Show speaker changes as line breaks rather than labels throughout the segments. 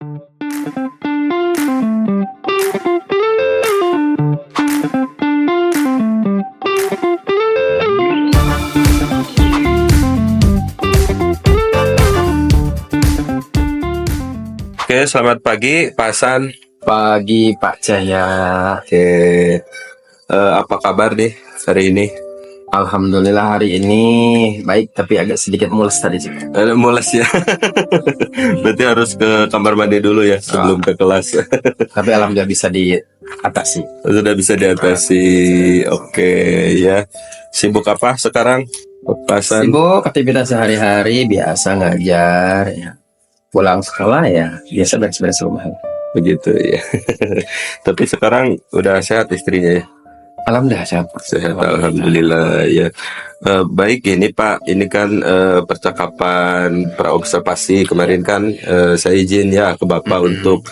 Oke, selamat pagi Pak Hasan.
Pagi Pak Jaya.
Oke, apa kabar nih hari ini?
Alhamdulillah hari ini baik, tapi agak sedikit mules tadi sih.
Mules ya. Berarti harus ke kamar mandi dulu ya sebelum ke kelas.
Tapi alhamdulillah bisa diatasi.
Sudah bisa diatasi. Oke ya. Sibuk apa sekarang Pak Hasan?
Sibuk aktivitas sehari-hari biasa ngajar ya. Pulang sekolah ya biasa beres-beres rumah.
Begitu ya. Tapi sekarang udah sehat istrinya ya?
Alhamdulillah sehat.
Sehat, alhamdulillah ya. Baik ini Pak, ini kan percakapan praobservasi kemarin kan saya izin ya ke Bapak untuk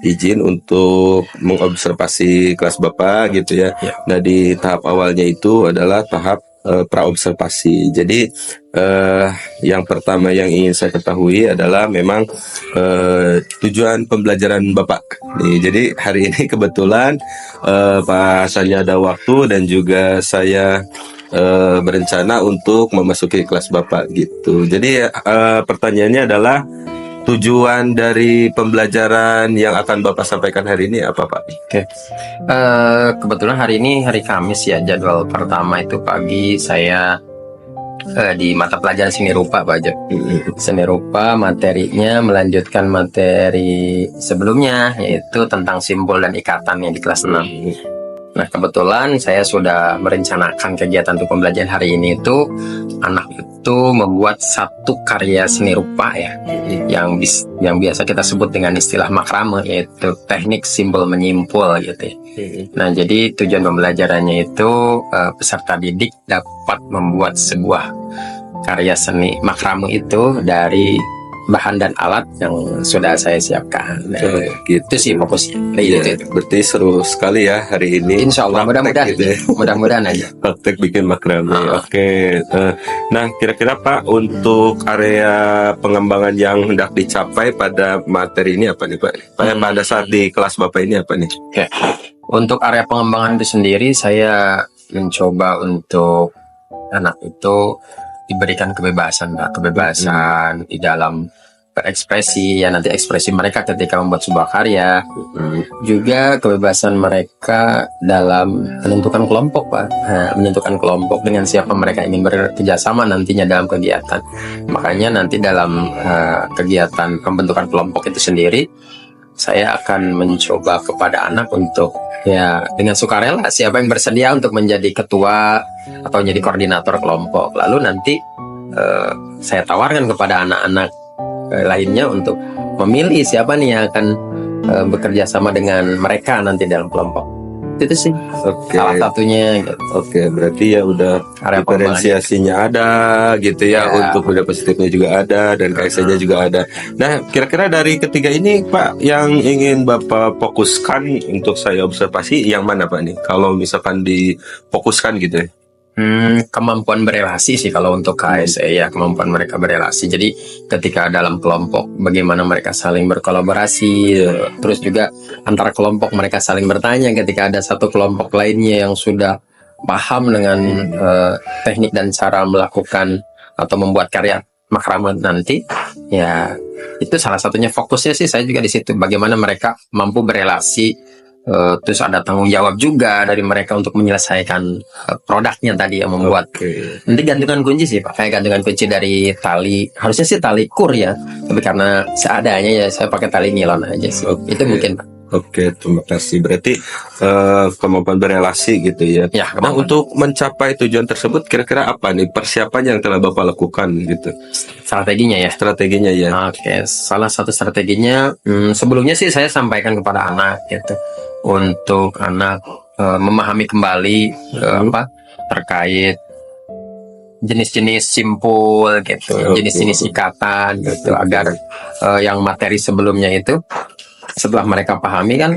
izin untuk mengobservasi kelas Bapak gitu ya.
Ya.
Nah di tahap awalnya itu adalah tahap praobservasi. Jadi yang pertama yang ingin saya ketahui adalah memang tujuan pembelajaran Bapak. Nih, jadi hari ini kebetulan Pak Hasannya ada waktu dan juga saya berencana untuk memasuki kelas Bapak gitu. Jadi pertanyaannya adalah tujuan dari pembelajaran yang akan Bapak sampaikan hari ini apa Pak?
Oke. Kebetulan hari ini hari Kamis ya, jadwal pertama itu pagi saya di mata pelajaran seni rupa Pak Jo. Seni rupa materinya melanjutkan materi sebelumnya yaitu tentang simbol dan ikatan yang di kelas 6. Nah kebetulan saya sudah merencanakan kegiatan untuk pembelajaran hari ini itu anak itu membuat satu karya seni rupa ya yang biasa kita sebut dengan istilah makrame, yaitu teknik simbol menyimpul gitu ya. Nah jadi tujuan pembelajarannya itu peserta didik dapat membuat sebuah karya seni makrame itu dari bahan dan alat yang sudah saya siapkan. Nah,
Gitu
itu sih fokusnya.
ya,
Itu.
berarti seru sekali ya hari ini.
Insya Allah mudah-mudahan
gitu ya.
mudah-mudahan aja.
Praktek bikin makrame. Oke. Nah, kira-kira Pak untuk area pengembangan yang hendak dicapai pada materi ini apa nih Pak? Pada saat di kelas Bapak ini apa nih?
Oke. Untuk area pengembangan itu sendiri saya mencoba untuk anak itu diberikan kebebasan Pak, kebebasan di dalam berekspresi ya, nanti ekspresi mereka ketika membuat sebuah karya, juga kebebasan mereka dalam menentukan kelompok Pak. Nah, menentukan kelompok dengan siapa mereka ingin bekerjasama nantinya dalam kegiatan. Makanya nanti dalam kegiatan pembentukan kelompok itu sendiri saya akan mencoba kepada anak untuk ya dengan sukarela siapa yang bersedia untuk menjadi ketua atau menjadi koordinator kelompok. Lalu nanti saya tawarkan kepada anak-anak lainnya untuk memilih siapa nih yang akan bekerja sama dengan mereka nanti dalam kelompok. Itu sih salah satunya gitu.
Oke, berarti ya udah
Area
diferensiasinya ada gitu ya, untuk udah positifnya juga ada dan KSnya juga ada. Nah, kira-kira dari ketiga ini Pak yang ingin Bapak fokuskan untuk saya observasi yang mana Pak nih? Kalau misalkan difokuskan gitu ya.
Kemampuan berelasi sih kalau untuk KSE ya, kemampuan mereka berelasi. Jadi ketika dalam kelompok bagaimana mereka saling berkolaborasi, terus juga antara kelompok mereka saling bertanya ketika ada satu kelompok lainnya yang sudah paham dengan teknik dan cara melakukan atau membuat karya makrame nanti ya, itu salah satunya fokusnya sih saya juga di situ, bagaimana mereka mampu berelasi. Terus ada tanggung jawab juga dari mereka untuk menyelesaikan produknya tadi yang membuat. Nanti gantungan kunci sih Pak, kayak gantungan kunci dari tali, harusnya sih tali kur ya, tapi karena seadanya ya saya pakai tali nilon aja sih. Itu mungkin Pak.
Oke, terima kasih. Berarti kemampuan berelasi gitu ya.
Ya,
Nah, untuk mencapai tujuan tersebut kira-kira apa nih persiapan yang telah Bapak lakukan gitu?
Strateginya ya.
Strateginya ya.
Oke, salah satu strateginya sebelumnya sih saya sampaikan kepada anak gitu, untuk anak memahami kembali terkait jenis-jenis simpul gitu, jenis-jenis ikatan gitu, agar yang materi sebelumnya itu setelah mereka pahami kan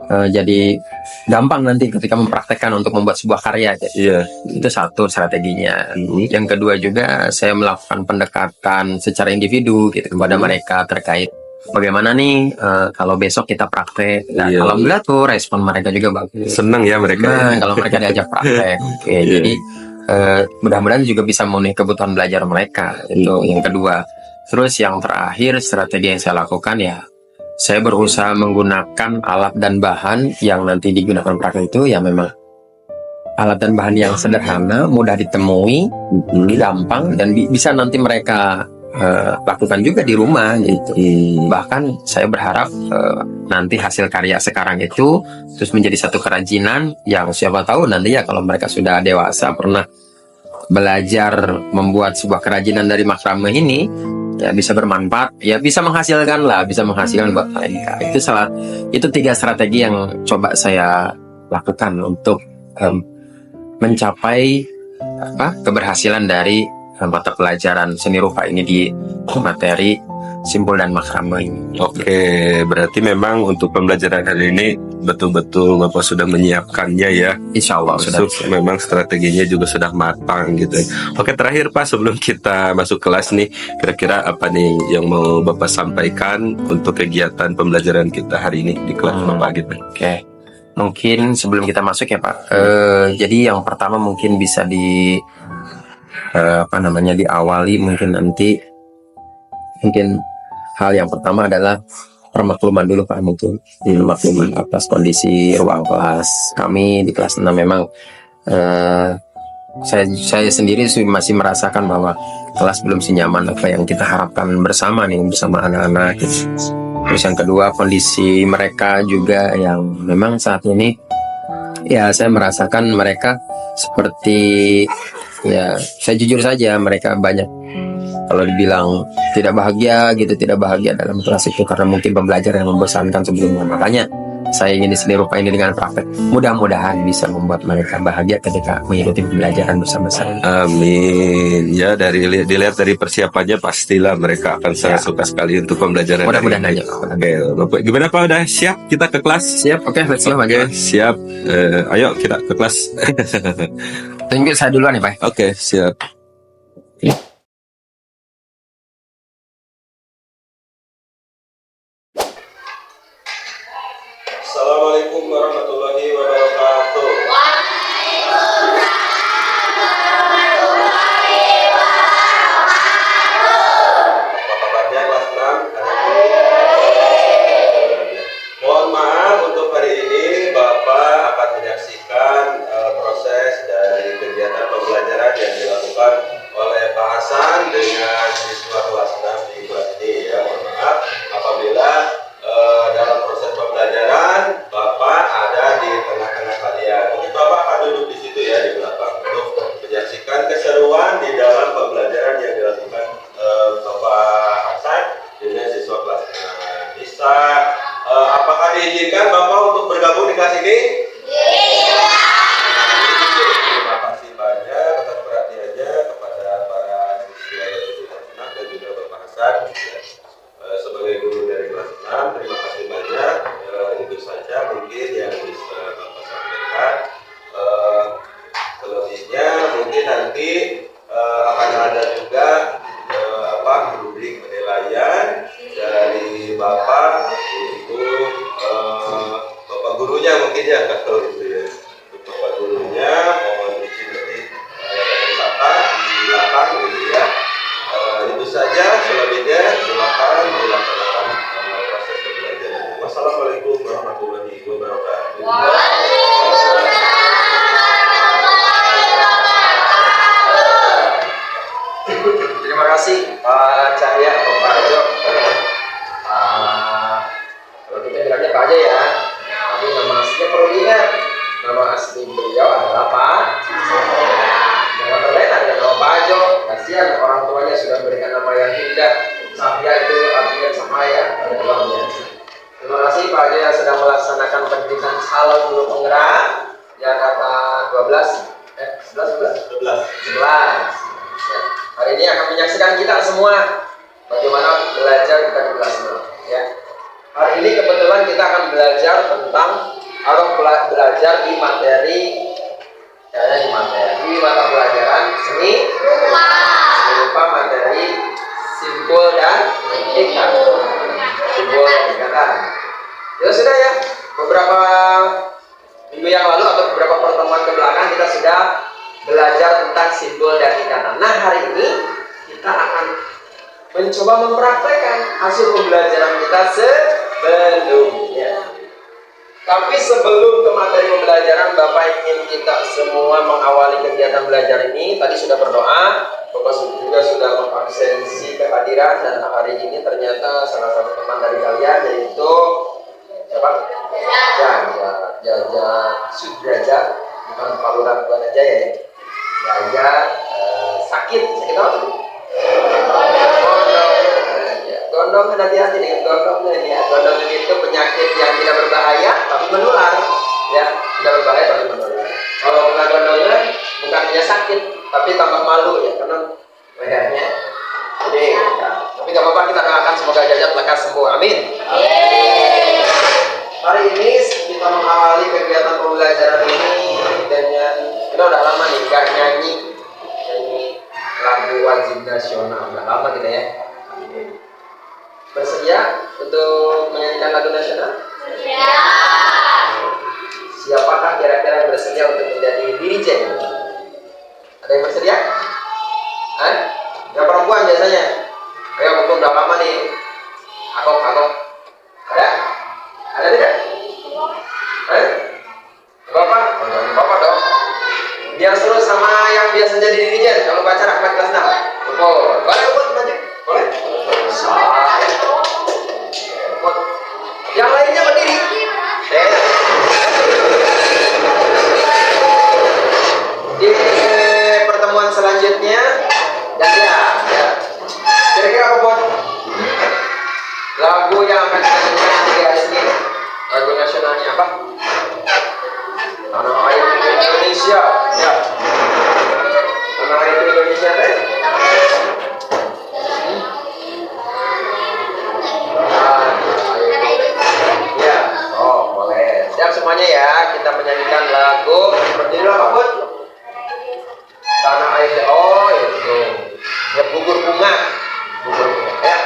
jadi gampang nanti ketika mempraktekkan untuk membuat sebuah karya.
Iya.
Itu satu strateginya.
Mhm.
Yang kedua juga saya melakukan pendekatan secara individu gitu kepada mereka terkait bagaimana nih kalau besok kita praktek. Nah,
Iya.
alhamdulillah tuh respon mereka juga bagus.
Senang ya mereka.
Nah, kalau mereka diajak praktek. Oke,
Iya.
jadi mudah-mudahan juga bisa memenuhi kebutuhan belajar mereka. Itu yang kedua. Terus yang terakhir strategi yang saya lakukan ya, saya berusaha menggunakan alat dan bahan yang nanti digunakan praktek itu ya memang alat dan bahan yang sederhana, mudah ditemui, gampang, dan bisa nanti mereka lakukan juga di rumah gitu. Bahkan saya berharap nanti hasil karya sekarang itu terus menjadi satu kerajinan yang siapa tahu nanti ya kalau mereka sudah dewasa pernah belajar membuat sebuah kerajinan dari makrame ini ya bisa bermanfaat, ya bisa menghasilkan buat mereka. Itu 3 strategi yang coba saya lakukan untuk mencapai keberhasilan dari mata pelajaran seni rupa ini di materi simpul dan makrame ini.
Oke, berarti memang untuk pembelajaran hari ini betul-betul Bapak sudah menyiapkannya ya.
Insya Allah sudah.
Memang strateginya juga sudah matang gitu. Oke, terakhir Pak, sebelum kita masuk kelas nih, kira-kira apa nih yang mau Bapak sampaikan untuk kegiatan pembelajaran kita hari ini di kelas Bapak gitu?
Oke, mungkin sebelum kita masuk ya Pak, jadi yang pertama mungkin bisa diawali mungkin hal yang pertama adalah permakluman dulu Pak, mungkin permakluman atas kondisi ruang kelas kami di kelas 6 memang saya sendiri masih merasakan bahwa kelas belum senyaman apa yang kita harapkan bersama anak-anak gitu. Terus yang kedua kondisi mereka juga yang memang saat ini ya saya merasakan mereka seperti ya saya jujur saja mereka banyak kalau dibilang tidak bahagia dalam kelas itu karena mungkin pembelajaran yang membosankan sebelumnya. Makanya saya ingin di seni rupa ini dengan praktek mudah-mudahan bisa membuat mereka bahagia ketika mengikuti pembelajaran bersama saya.
Amin. Ya, dilihat dari persiapannya pastilah mereka akan sangat suka sekali untuk pembelajaran.
Mudah-mudahan aja.
Oke, Bapak, gimana Pak? Udah siap kita ke kelas?
Siap. Oke, let's go.
Oke, siap. Ayo kita ke kelas.
Tunjuk saya duluan nih Pak.
Oke, siap. Assalamualaikum warahmatullahi wabarakatuh. Apa kabarnya kelas 6 hari ini? Mohon maaf untuk hari ini Bapak akan menyaksikan proses dari kegiatan pembelajaran yang dilakukan oleh Pak Hasan dengan siswa kelas 6 di kelas ini ya. Mohon maaf apabila dalam proses pembelajaran Bapak ada di tengah-tengah kalian. Mungkin Bapak akan duduk di situ ya di belakang untuk menyaksikan keseruan di dalam pembelajaran yang dilakukan Bapak Hasan dengan siswa kelas 6. Bisa apakah diizinkan Bapak untuk bergabung di kelas ini? Terima kasih banyak atas perhatiannya kepada para siswa kelas 6 dan juga Bapak Hasan. Sebagai guru dari kelas 6, terima kasih banyak. Itu saja mungkin yang bisa Bapak sampaikan. Selebihnya mungkin nanti akan ada juga rubrik penilaian dari Bapak untuk Bapak gurunya mungkin ya kalau itu ya. Untuk Bapak gurunya mohon izin nanti catatan di belakang gitu ya. Itu saja, selebihnya silakan dilaksanakan proses pembelajaran. Wassalamualaikum warahmatullahi wabarakatuh.
Terima kasih Pak Cahya atau Pak Ajo. Kalau kita bilangnya Pak aja ya, tapi nama aslinya perlu diingat. Nama asli beliau adalah Pak. Jangan terlena dengan nama Pak Ajo. Kasihan orang tuanya sudah memberikan nama yang indah. Cahya itu artinya cahaya pada dalamnya. Terima kasih Pak Ajo yang sedang melaksanakan pendidikan calon guru penggerak Jakarta 11. Ya. Hari ini akan menyaksikan kita semua bagaimana belajar kita di kelas 6 ya. Hari ini kebetulan kita akan belajar tentang
atau belajar di materi, di mata pelajaran seni rupa, materi simbol dan ikat, simbol dan ikatan. Ya sudah ya, beberapa minggu yang lalu atau beberapa pertemuan ke belakang kita sudah belajar tentang simbol dan ikatan. Nah, hari ini kita akan mencoba mempraktekkan hasil pembelajaran kita sebelumnya. Tapi sebelum ke materi pembelajaran, Bapak ingin kita semua mengawali kegiatan belajar ini. Tadi sudah berdoa, Bapak juga sudah mengabsensi kehadiran, dan hari ini ternyata salah satu teman dari kalian, yaitu siapa? Jaja Sudraja, bukan Pak Lurah bukan aja ya. Jaja sakit apa tuh? Gondong, hati-hati dengan gondong ya. Gondong itu penyakit yang tidak berbahaya tapi menular, ya, tidak berbahaya tapi menular. Kalau kena gondongnya bukan hanya sakit tapi tambah malu ya, karena lehernya. Jadi, tapi gak apa-apa, kita doakan semoga Jajat lekas sembuh. Amin. Hari ini kita mengawali kegiatan pembelajaran ini dengan, kita udah lama nih gak nyanyi lagu wajib nasional, udah lama kita ya. Bersedia untuk menyanyikan lagu nasional? Ya. Siapakah kira-kira yang bersedia untuk menjadi dirijen? Ada yang bersedia? Yang perempuan biasanya. Ayo, mumpung udah lama nih. Agok. Ada? Ada tidak? Bapak? Bapak dong. Biar seru sama yang biasa jadi dirijen. Kalau pacar akmat kelas 6. Boleh buat maju? Boleh? Yang lainnya berdiri. Di pertemuan selanjutnya, dan ya. Kira-kira apa buat lagu yang akan kita nyanyikan di hari ini? Lagu nasionalnya apa? Tanah Air Indonesia. Ya. Tanah Air Indonesia teh. Semuanya ya, kita menyanyikan lagu berdirilah Pak Bud. Tanah Air, oh itu ya, gugur bunga ya.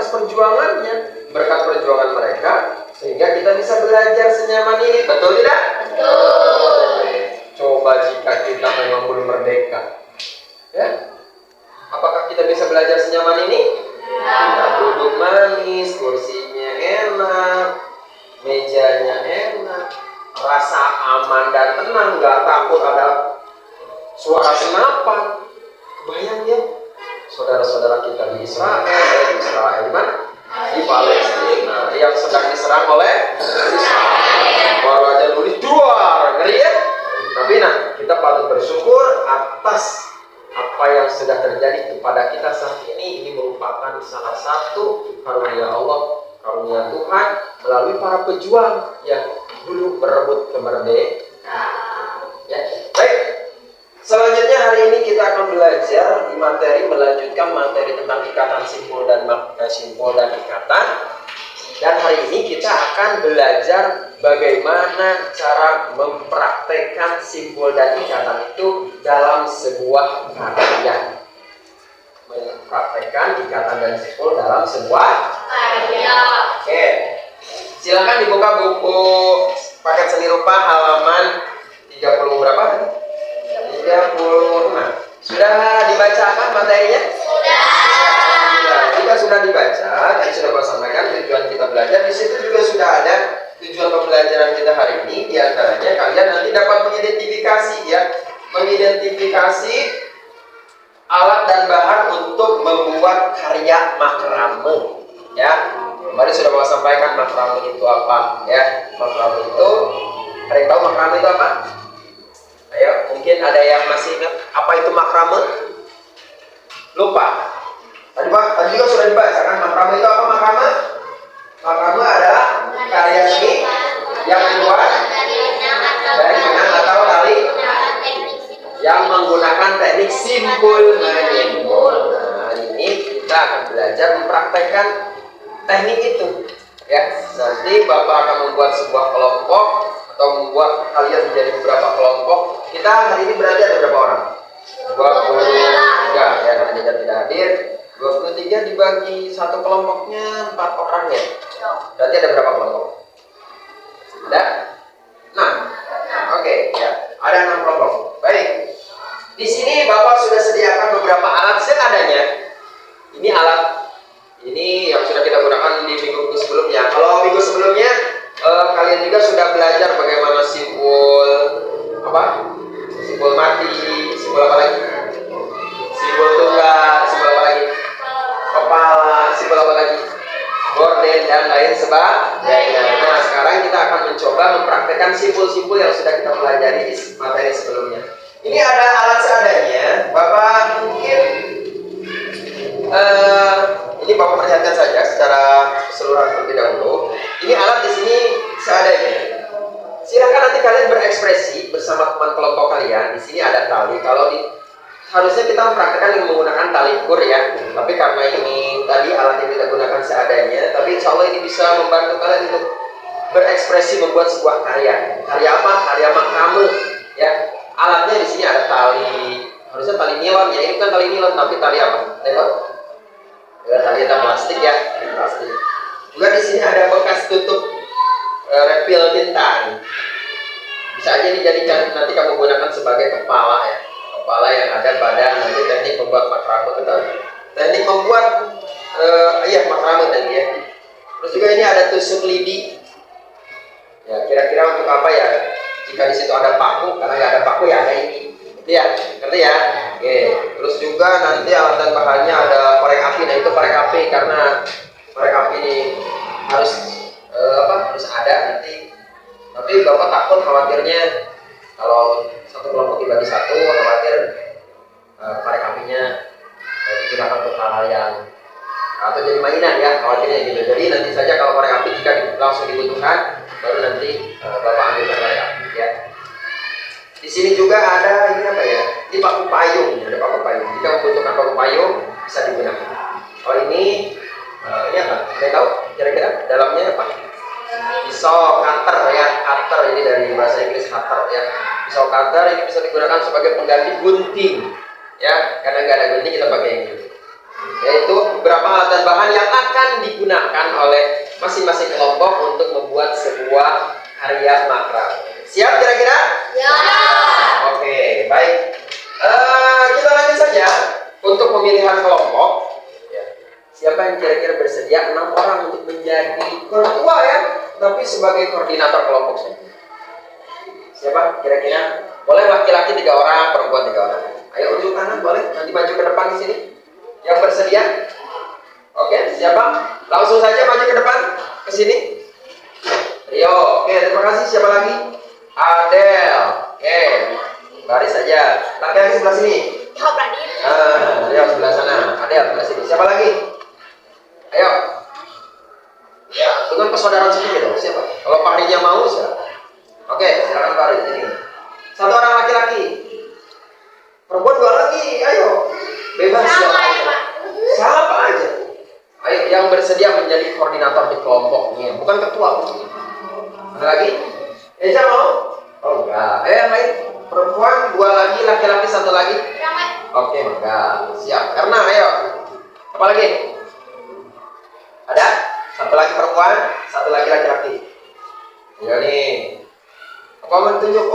atas perjuangannya, berkat perjuangan mereka, sehingga kita bisa belajar senyaman ini. Betul tidak? Betul. Coba jika kita memang belum merdeka, ya, apakah kita bisa belajar senyaman ini? Kita duduk manis, kursinya enak, mejanya enak, rasa aman dan tenang, nggak takut ada suara senapan. Bayang ya, saudara-saudara kita di Israel, di mana? Di Palestina yang sedang diserang oleh Israel. Baru aja nulis juara, ngeri ya. Tapi kita patut bersyukur atas apa yang sudah terjadi kepada kita saat ini. Ini merupakan salah satu karunia Allah, karunia Tuhan melalui para pejuang yang dulu berebut kemerdekaan. Ya, baik. Selanjutnya hari ini kita akan belajar di materi, melanjutkan materi tentang ikatan simpul dan ikatan. Dan hari ini kita akan belajar bagaimana cara mempraktekkan simpul dan ikatan itu dalam sebuah karya. Mempraktekkan ikatan dan simpul dalam sebuah karya. Oke, silakan dibuka buku paket seni rupa halaman 30 berapa? 36. Sudah dibacakan materinya? Sudah. Jika sudah dibaca, tadi sudah saya sampaikan tujuan kita belajar. Di situ juga sudah ada tujuan pembelajaran kita hari ini. Di antaranya kalian nanti dapat mengidentifikasi ya, mengidentifikasi alat dan bahan untuk membuat karya makrame. Ya, kemarin sudah saya sampaikan makrame itu apa? Ya, makrame itu, ada yang tahu makrame itu apa? Ayo, mungkin ada yang masih ingat apa itu makrame? Lupa. Tadi juga sudah dibaca kan, makrame itu apa makrame? Makrame adalah karya seni yang dibuat dari benang atau tali yang menggunakan teknik simpul menyimpul. Nah, ini kita akan belajar mempraktekkan teknik itu. Ya, nanti Bapak akan membuat sebuah kelompok atau membuat kalian menjadi beberapa kelompok. Kita hari ini berarti ada berapa orang? 23 ya, karena Jajar tidak hadir. 23 dibagi satu kelompoknya 4 orang ya. Berarti ada berapa kelompok? Ada? Nah, oke ya, ada 6 kelompok. Baik. Di sini Bapak sudah sediakan beberapa alat seadanya. Ini alat ini yang sudah kita gunakan di minggu sebelumnya. Kalau minggu sebelumnya kalian juga sudah belajar bagaimana simpul apa? Simpul mati, simpul apa lagi? Simpul tunggal, simpul apa lagi? Kepala, simpul apa lagi? Gorden dan lain sebagainya. Nah, sekarang kita akan mencoba mempraktekkan simpul-simpul yang sudah kita pelajari di materi sebelumnya. Ini ada alat seadanya. Bapak mungkin ini Bapak perhatikan saja secara keseluruhan terlebih dahulu. Ini alat di sini seadanya. Silakan nanti kalian berekspresi bersama teman kelompok kalian. Di sini ada tali. Kalau harusnya kita mempraktekkan dengan menggunakan tali ukur ya. Tapi karena ini tadi alat yang kita gunakan seadanya, tapi insya Allah ini bisa membantu kalian untuk berekspresi membuat sebuah karya. Karya apa? Karya makrame. Ya. Alatnya di sini ada tali. Harusnya tali nilon ya. Ini bukan tali nilon, tapi tali apa? Tengok. Ya, tali hitam plastik ya. Plastik. Juga di sini ada bekas tutup refill tinta. Bisa aja dijadikan nanti kamu gunakan sebagai kepala ya. Kepala yang ada pada nanti teknik membuat makrame teknik membuat makrame tadi ya. Terus juga ini ada tusuk lidi. Ya, kira-kira untuk apa ya? Jika di situ ada paku, karena nggak ada paku ya ada ini. Ngerti ya? Ngerti ya? Oke. Terus juga nanti alat dan bahannya ada korek api. Nah, itu korek api karena korek api ini harus harus ada nanti. Tapi Bapak takut khawatirnya kalau satu kelompok dibagi satu, khawatir korek apinya digunakan untuk hal-hal yang atau jadi mainan ya, khawatirnya gitu. Jadi nanti saja kalau korek api jika langsung dibutuhkan, baru nanti Bapak ambil korek api ya. Di sini juga ada ini apa ya? Ini paku payung, ada paku payung. Jika membutuhkan paku payung bisa digunakan. Kalau ini apa? Saya tahu kira-kira dalamnya apa? Pisau cutter ya, cutter ini dari bahasa Inggris cutter ya. Pisau cutter ini bisa digunakan sebagai pengganti gunting ya. Karena nggak ada gunting kita pakai yang ini. yaitu beberapa alat dan bahan yang akan digunakan oleh masing-masing kelompok untuk membuat sebuah karya makrame. Siap kira-kira? Ya. Oke, baik. Kita lanjut saja untuk pemilihan kelompok. Ya. Siapa yang kira-kira bersedia? 6 orang untuk menjadi ketua ya, tapi sebagai koordinator kelompok saja. Siapa kira-kira? Boleh laki-laki 3 orang, perempuan 3 orang. Ayo unjuk tangan, boleh? Nanti maju ke depan di sini. Yang bersedia? Oke, siapa? Langsung saja maju ke depan, ke sini. Rio, oke, terima kasih. Siapa lagi? Adel, oke, baris saja. Laki-laki sebelah sini. Rio sebelah sana. Adel sebelah sini. Siapa lagi? Ayo. Ya, dengan persaudaraan sedikit dong. Siapa? Kalau Parinya mau, siapa? Oke, silakan Paris ini. 1 orang laki-laki. Perempuan 2 lagi. Ayo. Bebas siapa aja. Siapa aja. Ayo, yang bersedia menjadi koordinator di kelompoknya, bukan ketua. Ada lagi? Eja mau? Oh enggak. Yang lain? Perempuan 2 lagi, laki-laki 1 lagi. Oke, enggak. Siap. Karena ayo. Apa lagi? Ada? 1 lagi perempuan, 1 lagi laki-laki. Ya nih. Apa mau tunjuk?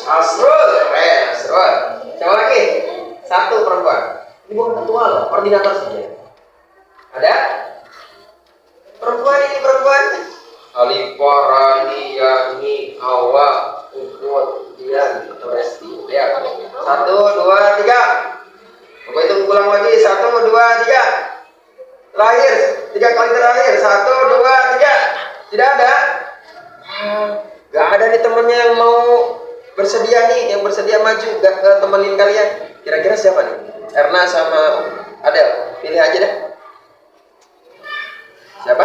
Asrul. Asrul. Siapa lagi? 1 perempuan. Ini bukan ketua loh, koordinator saja. Ada? Perempuan ini perempuan. Alifah, Rani, Yani, Awa, Ukut, Dian, Resti. Ya. 1, 2, 3. Coba itu ulang lagi. 1, 2, 3. Terakhir, 3 kali terakhir. 1, 2, 3. Tidak ada. Gak ada nih temennya yang mau bersedia nih, yang bersedia maju gak temenin kalian. Kira-kira siapa nih? Erna sama Adel. Pilih aja deh. Siapa?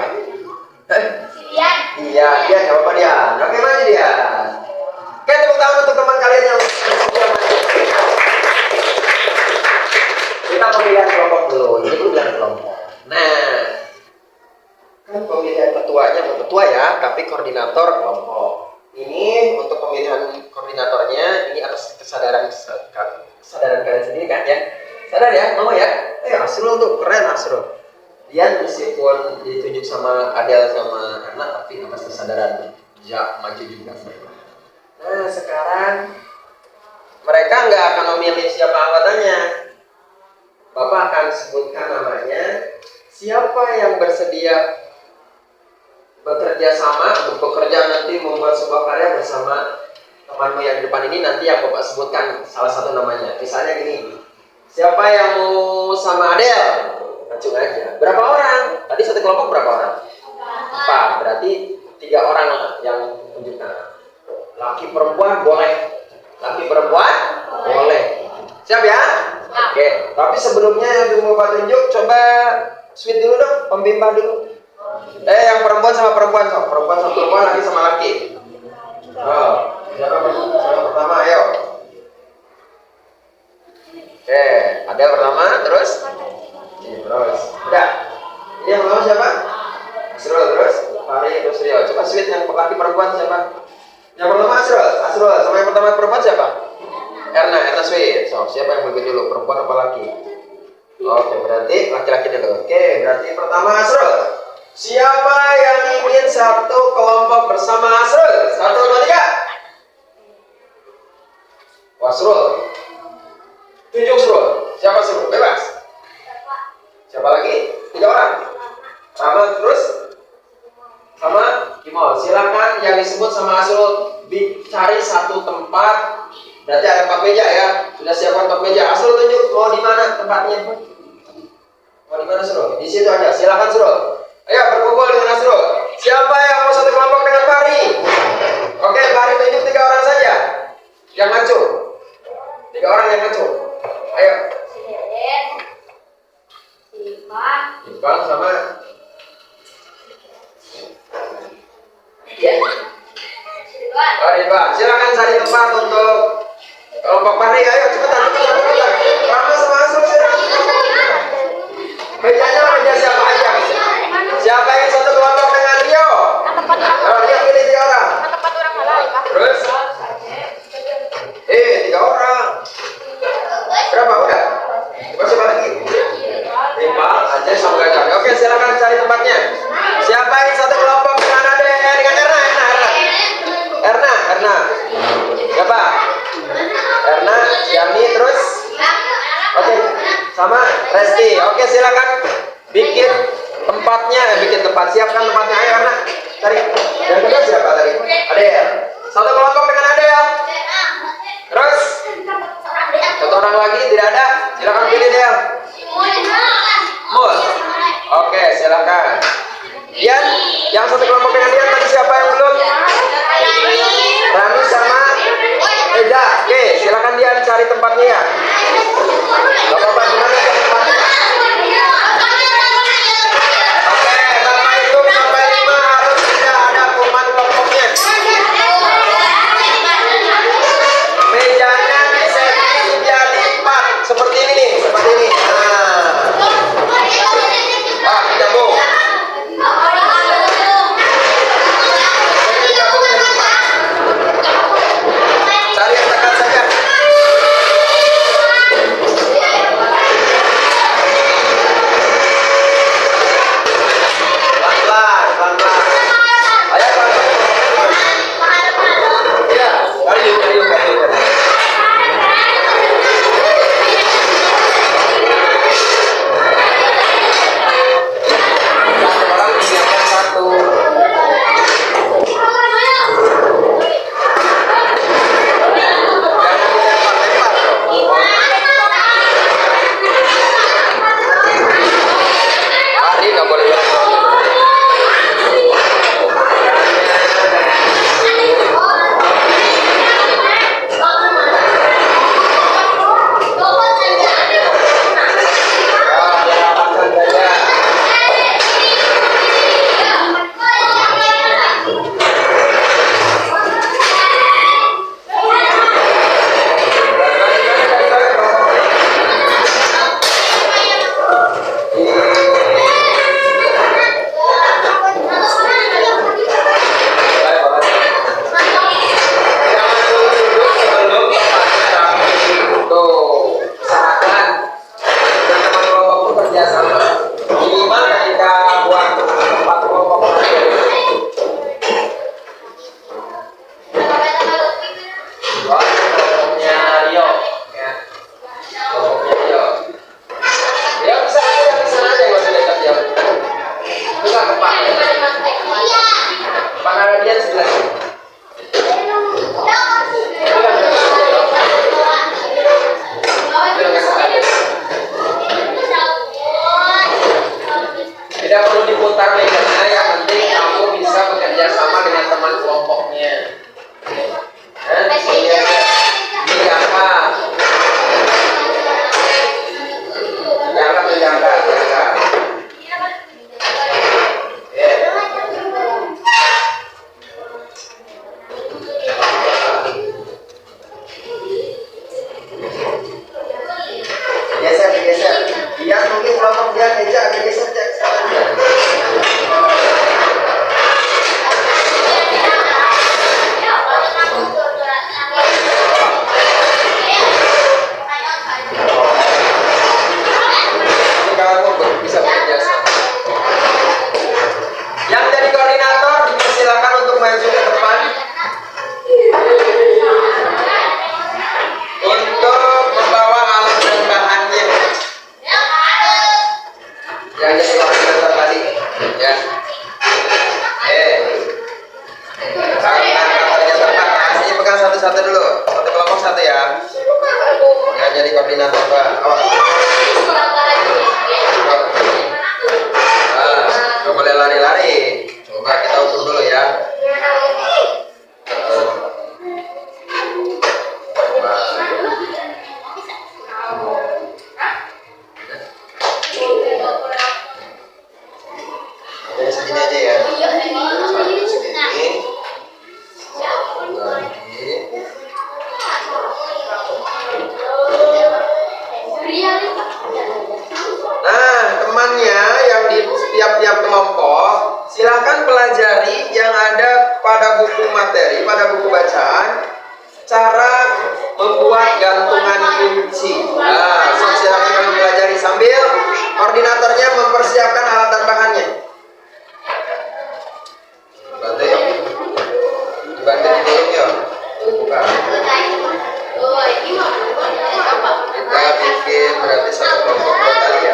Dian.
Iya, Dian, gak apa-apa Dian. Oke, maju Dian. Oke, tepuk tangan untuk teman kalian yang bersedia maju. Kita pemilihan kelompok dulu. Ini pemilihan kelompok. Nah, kan pemilihan ketuanya bukan ketua ya, tapi koordinator kelompok. Ini untuk pemilihan koordinatornya, ini atas kesadaran kalian sendiri kan ya. Sadar ya, mau ya? Asrul tuh, keren Asrul. Dia meskipun ditunjuk sama Adel sama Erna, tapi atas kesadaran ya maju juga. Nah sekarang mereka nggak akan memilih siapa anggotanya. Bapak akan sebutkan namanya. Siapa yang bersedia bekerja sama untuk bekerja nanti membuat sebuah karya bersama temanmu yang di depan ini, nanti yang Bapak sebutkan salah satu namanya. Misalnya gini, siapa yang mau sama Adel? Acung aja. Berapa orang? Tadi satu kelompok berapa orang? 4. Berarti 3 orang yang tunjukkan. Laki perempuan boleh. Laki perempuan boleh. Siap ya? Oke. Tapi sebelumnya yang mau Bapak tunjuk, coba sweet dulu dong, pembimbang dulu. Yang perempuan sama perempuan, perempuan sama perempuan, laki sama laki. Siapa pertama? Ayo. Oke, ada pertama, terus. Terus, udah. Ini yang pertama siapa? Asrul, terus Fahri, terus Rio. Coba sweet yang laki perempuan siapa? Yang pertama Asrul, sama yang pertama perempuan siapa? Erna sweet. So, siapa yang memimpin dulu, perempuan apa laki? Oke, berarti laki-laki dulu. Oke, berarti pertama Asrul. Siapa yang ingin satu kelompok bersama Asrul? 1, 2, 3. Asrul. Tunjuk Asrul. Siapa Asrul? Bebas. Siapa lagi? 3 orang. Sama terus sama Kimol. Silakan yang disebut sama Asrul dicari satu tempat. Berarti ada 4 meja ya. Sudah siapkan 4 meja. Asrul tunjuk mau di mana tempatnya? Mau di mana Asrul? Di situ aja. Silakan Asrul. Ayo berkumpul dengan Asrul. Siapa yang mau satu kelompok dengan Fahri? Oke, Fahri tunjuk 3 orang saja. Yang ngacu. 3 orang yang ngacu. Ayo. Iqbal sama Ridwan. Silakan cari tempat untuk kelompok Fahri. Ayo cepetan. Rama sama Asrul silakan. Mejanya meja siapa aja? Siapa yang satu kelompok dengan Rio? Rio pilih 3 orang. Terus? 3 orang. Berapa udah? Siapa lagi? 5. Resti, oke silakan bikin tempatnya, bikin tempat, siapkan tempatnya ayo karena cari. Yang kedua siapa tadi? Adel. Satu kelompok dengan Adel. Terus satu orang lagi tidak ada, silakan pilih Del. Mul. Oke, silakan. Dian, yang satu kelompok dengan Dian tadi siapa yang belum? Rani sama Eda. Oke, silakan Dian cari tempatnya ya. Bapak gimana cari tempatnya? Oke, Bapak hitung sampai 5 harus tidak ada kuman kelompoknya. Mejanya disetting jadi 4 seperti ini nih, seperti ini. Nah, digabung. Cari yang dekat saja. Pelan-pelan, pelan-pelan. Ayo pelan-pelan. Iya, kayu. Satu orang siapkan satu. Jangan dilempar-lempar dong. Hari nggak boleh lempar. Rapatkan saja. Jangan dulu duduk sebelum tempatnya rapi. Tuh, usahakan teman-teman kelompok itu kerjasama. Minimal ketika buat tempat kelompok terakhir. Wah, kelompoknya Rio. Ya. Kelompoknya Rio. Ya bisa aja di sana aja nggak usah dekat jauh. Bukan ke Pak. Pak ada dia sebelah sini. Tidak perlu diputar mejanya, yang penting kamu bisa bekerja sama dengan teman kelompoknya. Ini aja. Ini apa? Jangan. Geser. Dia mungkin kelompok dia meja agak geser. Ini kamu bisa bekerja sama. Yang jadi koordinator dipersilakan untuk maju ke depan untuk membawa alat dan bahannya. Yang jadi koordinator tadi, ya. Kantornya tempat. Ini pegang satu-satu dulu. Satu kelompok satu ya. Yang jadi koordinator Pak. Awas. Nggak boleh lari-lari. Coba kita ukur dulu ya. Jadi segini aja ya. Segini. Nah, temannya yang di tiap-tiap kelompok, silakan pelajari yang ada pada buku materi, pada buku bacaan, cara membuat gantungan kunci. Nah, silakan kalian pelajari sambil koordinatornya mempersiapkan alat dan bahannya. Bantu ya. Bantu dulu ya. Buka. Kita bikin berarti satu kelompok buat kalian.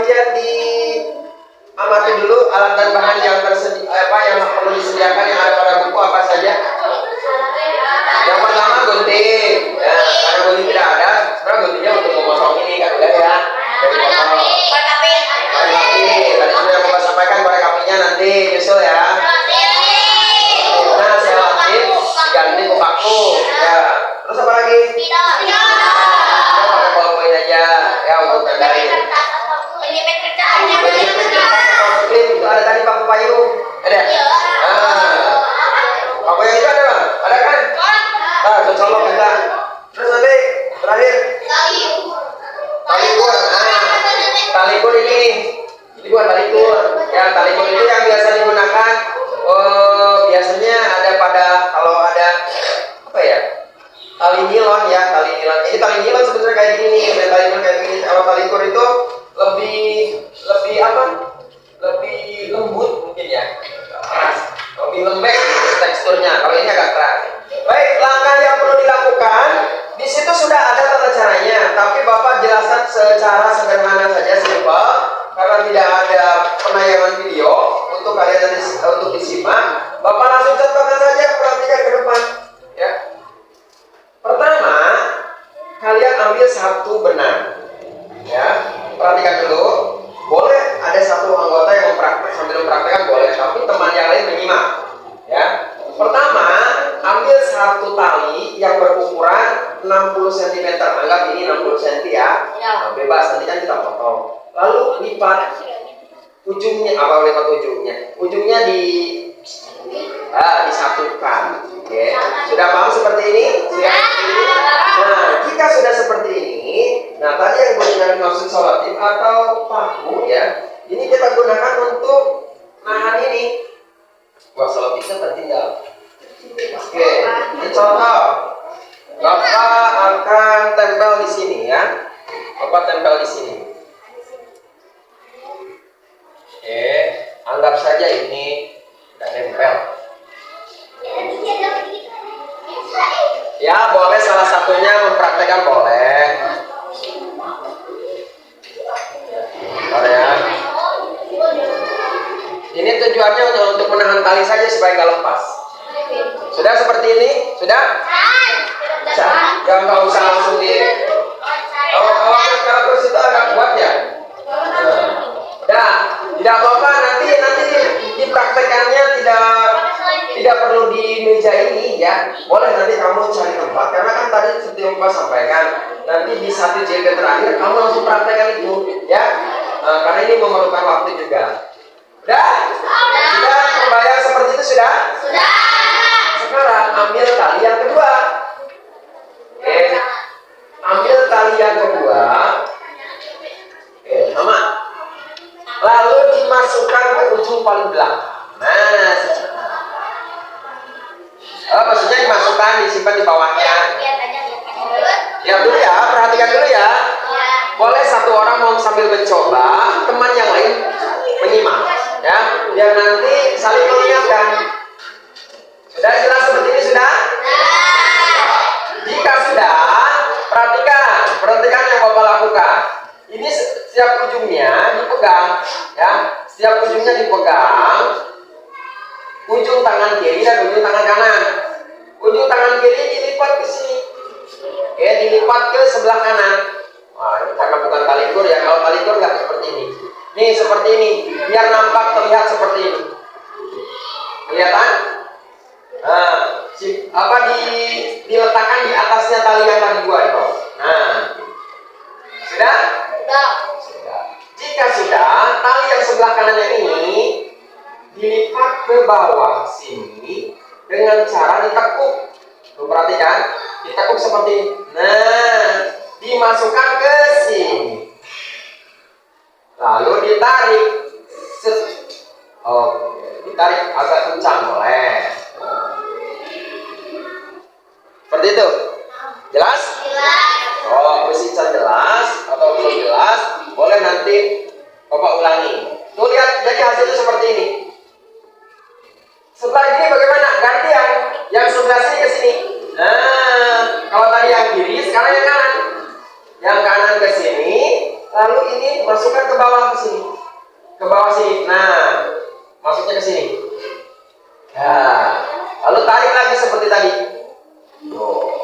kalian amati dulu alat dan bahan yang tersedia, yang perlu disediakan yang ada pada buku apa saja. Yang pertama gunting, ya, karena gunting tidak ada, sebenarnya guntingnya untuk memotong ini kan udah ya. Dari potong. Tadi sudah Bapak sampaikan korek apinya nanti nyusul ya. Nah, selotip diganti ke paku, ya. Terus apa lagi? Kita pakai ballpoint aja, ya untuk tandai. Klip itu ada tadi paku payung, ada? Paku yang itu ada bang? Ada kan? Nah, colok kita. Terus nanti terakhir tali kur. Tali kur ini buat tali kur. Ya, tali kur itu yang biasa digunakan. Biasanya ada pada kalau ada apa ya? Tali nilon ya, tali nilon. Ini tali nilon sebetulnya kayak gini nih, tali nilon kayak gini. Kalau tali kur itu lebih apa? Lebih lembut mungkin ya, lebih lembek teksturnya. Kalau ini agak keras. Baik, langkah yang perlu dilakukan di situ sudah ada tata caranya, tapi Bapak jelaskan secara sederhana saja, simpel, karena tidak ada penayangan video untuk kalian nanti untuk disimak. Bapak langsung contohkan saja, perhatikan ke depan. Ya. Pertama, kalian ambil satu benang. Ya, perhatikan dulu. Boleh ada satu anggota yang sambil mempraktekkan boleh, tapi teman yang lain menyimak. Ya. Pertama, ambil satu tali yang berukuran 60 cm. Anggap ini 60 cm ya. Nah, bebas, nanti kan kita potong. Lalu lipat ujungnya, apa lipat ujungnya? Ujungnya disatukan. Oke. Sudah paham seperti ini? Sudah seperti ini? Nah, jika sudah seperti ini, nah tadi yang gunakan maksud selotip atau paku ya, ini kita gunakan untuk nahan ini. Wah, selotipnya tertinggal. Oke, ini contoh. Bapak akan tempel di sini ya. Bapak tempel di sini. Oke, anggap saja ini udah nempel. Ya, boleh salah satunya mempraktekkan boleh. Boleh ya. Ini tujuannya untuk menahan tali saja supaya nggak lepas. Sudah seperti ini? Sudah? Nggak usah langsung di. Kalau kursi itu agak kuat ya. Udah, tidak apa-apa. Nanti dipraktekannya tidak perlu di meja ini ya. Boleh nanti kamu cari tempat. Karena kan tadi seperti yang Bapak sampaikan, nanti di 1 JP terakhir kamu langsung praktekkan itu ya. Karena ini memerlukan waktu juga. Sudah terbayang seperti itu sudah? Sudah. Sekarang ambil tali yang kedua. Oke. Ambil tali yang kedua. Oke, Mama. Lalu dimasukkan ke ujung paling belakang. Nah, maksudnya dimasukkan, disimpan di bawahnya. Lihat dulu ya, perhatikan dulu ya. Boleh satu orang mau sambil mencoba, teman yang lain menyimak. Ya, biar nanti saling mengingatkan. Sudah jelas seperti ini sudah? Jika sudah, perhatikan yang Bapak lakukan. Ini setiap ujungnya dipegang, ya. Setiap ujungnya dipegang. Ujung tangan kiri dan ujung tangan kanan. Ujung tangan kiri dilipat ke sini. Oke, dilipat ke sebelah kanan. Wah, ini karena bukan tali kur ya. Kalau tali kur nggak seperti ini. Nih seperti ini, biar nampak terlihat seperti ini. Kelihatan? Nah, diletakkan di atasnya tali yang tadi dua itu. Nah, sudah? Sudah. Jika sudah, tali yang sebelah kanannya ini dilipat ke bawah sini dengan cara ditekuk. Tuh, perhatikan, ditekuk seperti ini. Nah, dimasukkan ke sini. Lalu ditarik. Oke, ditarik agak kencang boleh. Seperti itu. Jelas? Oh, posisinya jelas atau belum jelas? Boleh nanti Bapak ulangi. Tuh lihat, jadi hasilnya seperti ini. Setelah ini bagaimana? Gantian. Yang sebelah sini ke sini. Nah, kalau tadi yang kiri, sekarang yang kanan. Yang kanan ke sini, Lalu ini masukkan ke bawah ke sini. Ke bawah sini. Nah, masuknya ke sini. Nah, lalu tarik lagi seperti tadi. Oh.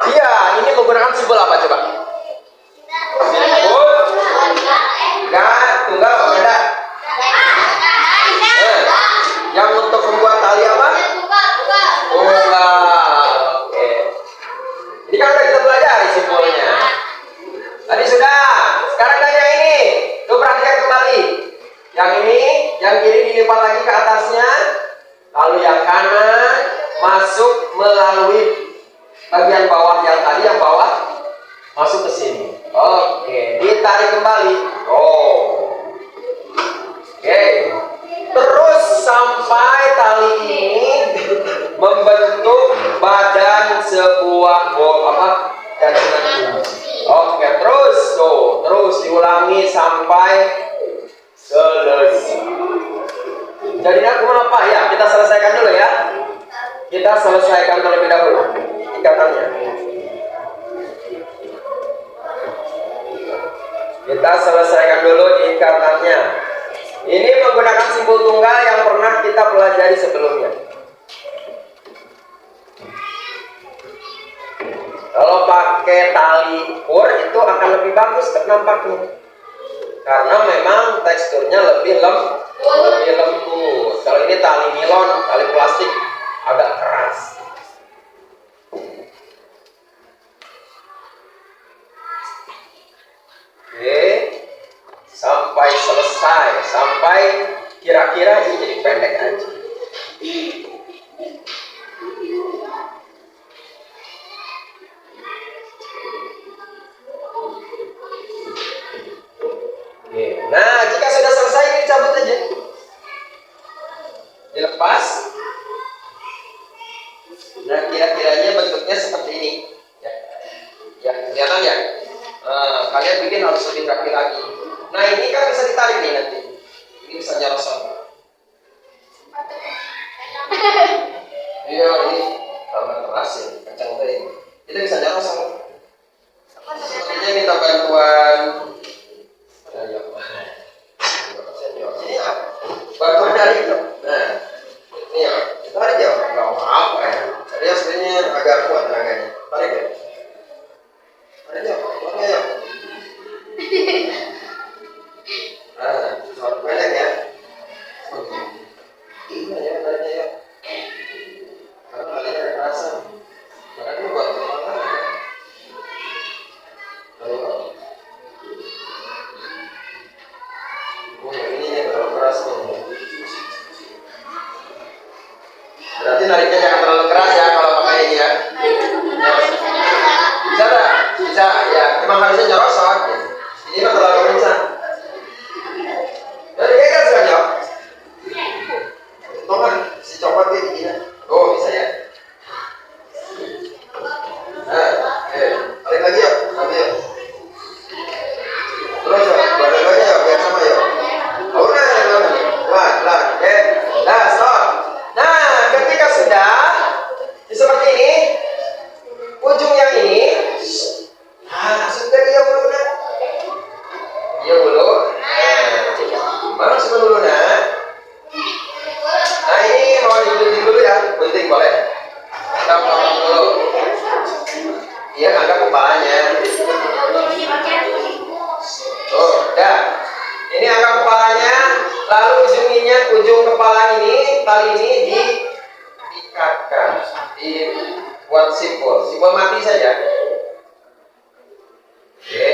Iya, ini menggunakan simbol apa coba? Simbol tunggal apa beda? Yang untuk membuat tali apa? Tunggal. Oke. Ini kan udah kita pelajari simbolnya. Tadi sudah. Sekarang kan yang ini. Tuh perhatikan kembali. Yang ini, yang kiri dilipat lagi ke atasnya. Lalu yang kanan masuk melalui bagian bawah yang tadi, yang bawah masuk ke sini. Oke, ditarik kembali. Oh. Oke. Terus sampai tali ini membentuk badan sebuah gantungan kunci. Oke, terus tuh, terus diulangi sampai selesai. Jadi aku apa ya? Kita selesaikan dulu ya. Kita selesaikan terlebih dahulu ikatannya. Kita selesaikan dulu ikatannya. Ini menggunakan simbol tunggal yang pernah kita pelajari sebelumnya. Kalau pakai tali pur itu akan lebih bagus nampaknya. Karena memang teksturnya lebih lembut. Kalau ini tali nilon, tali plastik agak keras. Oke, sampai selesai, sampai kira-kira ini jadi pendek aja. Oke, nah jika sudah selesai ini cabut aja, dilepas. Nah kira-kiranya bentuknya seperti ini, ya kelihatan ya. Kalian bikin harus lebih rapi lagi. Nah ini kan bisa ditarik nih nanti. Ini bisa nyerosot. Iya ini karena keras ya, kencang tadi. Kita bisa nyerosot. Sepertinya minta bantuan. Ini ya, bantuan dari itu. Nah, ini ya, tarik ya. Gak apa ya. Tadi sebenarnya agak kuat tenaganya. Tarik ya. Tarik ya, tarik ya. Nah, pendek ya. Iya ya, tariknya ya. Karena talinya kerasa. Makanya ini buat teman-teman ya. Ayo. Oh, yang ini yang terlalu keras nih. Berarti nariknya jangan terlalu keras ya kalau pakai ini ya. Bisa tak? Bisa, ya. Emang harusnya nyerosot. Ini mah terlalu kencang. Jadi kayak kan sudah jauh. Tuh kan, si copot kayak gini. Oh, bisa ya. Nah, tarik lagi ya, ambil ya. Terus ya, balik aja ya, biar sama ya. Oh, pelan, oke. Nah, stop. Nah, ketika sudah seperti ini, ujung yang ini, sudah dia dulu nah. Dia dulu. Mana sudah dulu nah. Nah ini mau digunting dulu ya, gunting boleh. Kita potong dulu. Iya, angkat kepalanya. Tuh, dah. Ini angkat kepalanya, lalu ujung kepala ini, tali ini diikatkan, dibuat simbol mati saja. Oke,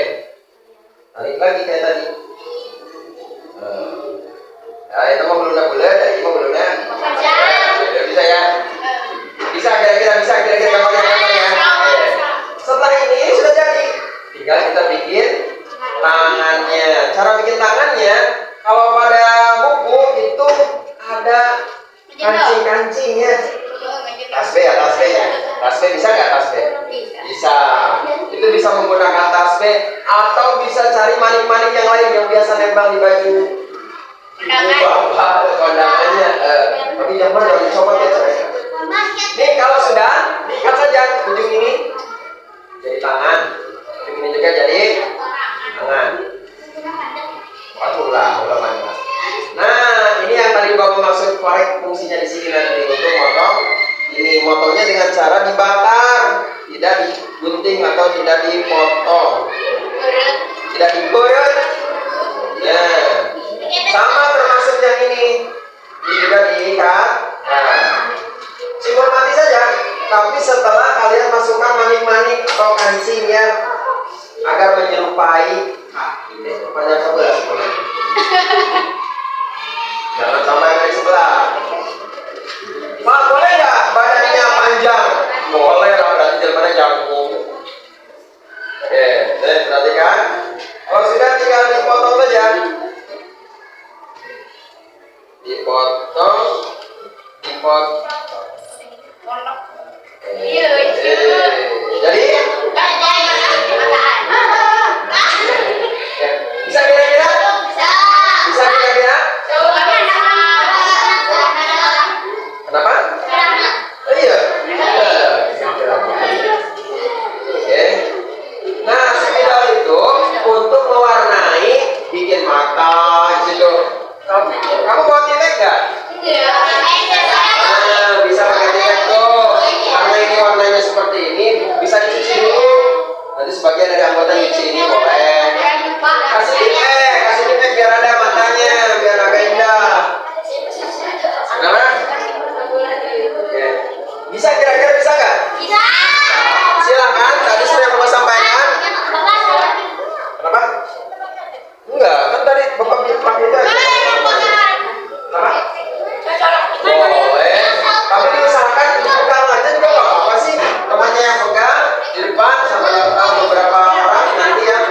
tarik lagi kayak tadi. Nah, itu mau belum bulat, ini mau belum ya. Bisa ya? Bisa kira-kira gambarnya ya. Setelah ini sudah jadi, tinggal kita bikin tangannya. Cara bikin tangannya, kalau pada buku itu ada kancing-kancingnya. Tas B ya. Tas B bisa nggak tas B? Bisa. Itu bisa menggunakan tas B atau bisa cari manik-manik yang lain yang biasa nempel di baju. Kondangannya. Tapi jangan dicopot ya coba. Nih kalau sudah diikat saja ujung ini jadi tangan, ujung ini juga jadi cara dibakar, tidak digunting atau tidak dipotong, tidak digoreng. Nah, sama termasuk yang ini juga diikat. Nah, simpel mati saja. Tapi setelah kalian masukkan manik-manik atau kancing ya, agar menyerupai pada sebelah. Jangan sampai dari sebelah. Pak, boleh nggak badannya panjang? Boleh lah, berarti jilbabnya jangkung. Oke, perhatikan. Kalau sudah tinggal dipotong saja. Dipotong. Jadi bisa kira-kira? Bisa kira-kira? Kenapa? Oh, iya. Oke. Nah, spidol itu untuk mewarnai, bikin mata gitu. Kamu bawa timek nggak? Nah, bisa pakai timek tuh. Karena ini warnanya seperti ini, bisa dicuci dulu. Nanti sebagian dari anggota nyuci ini boleh. Kasih timek biar ada matanya, biar agak indah. Kenapa? Oke. Bisa kira-kira bisa nggak? Silakan. Tadi sudah mau sampaikan. Kenapa? Enggak, kan tadi bapak bilang itu aja. Kenapa? Boleh. Tapi diusahakan dipegang aja juga nggak apa-apa sih. Temannya yang pegang di depan sama beberapa orang nanti yang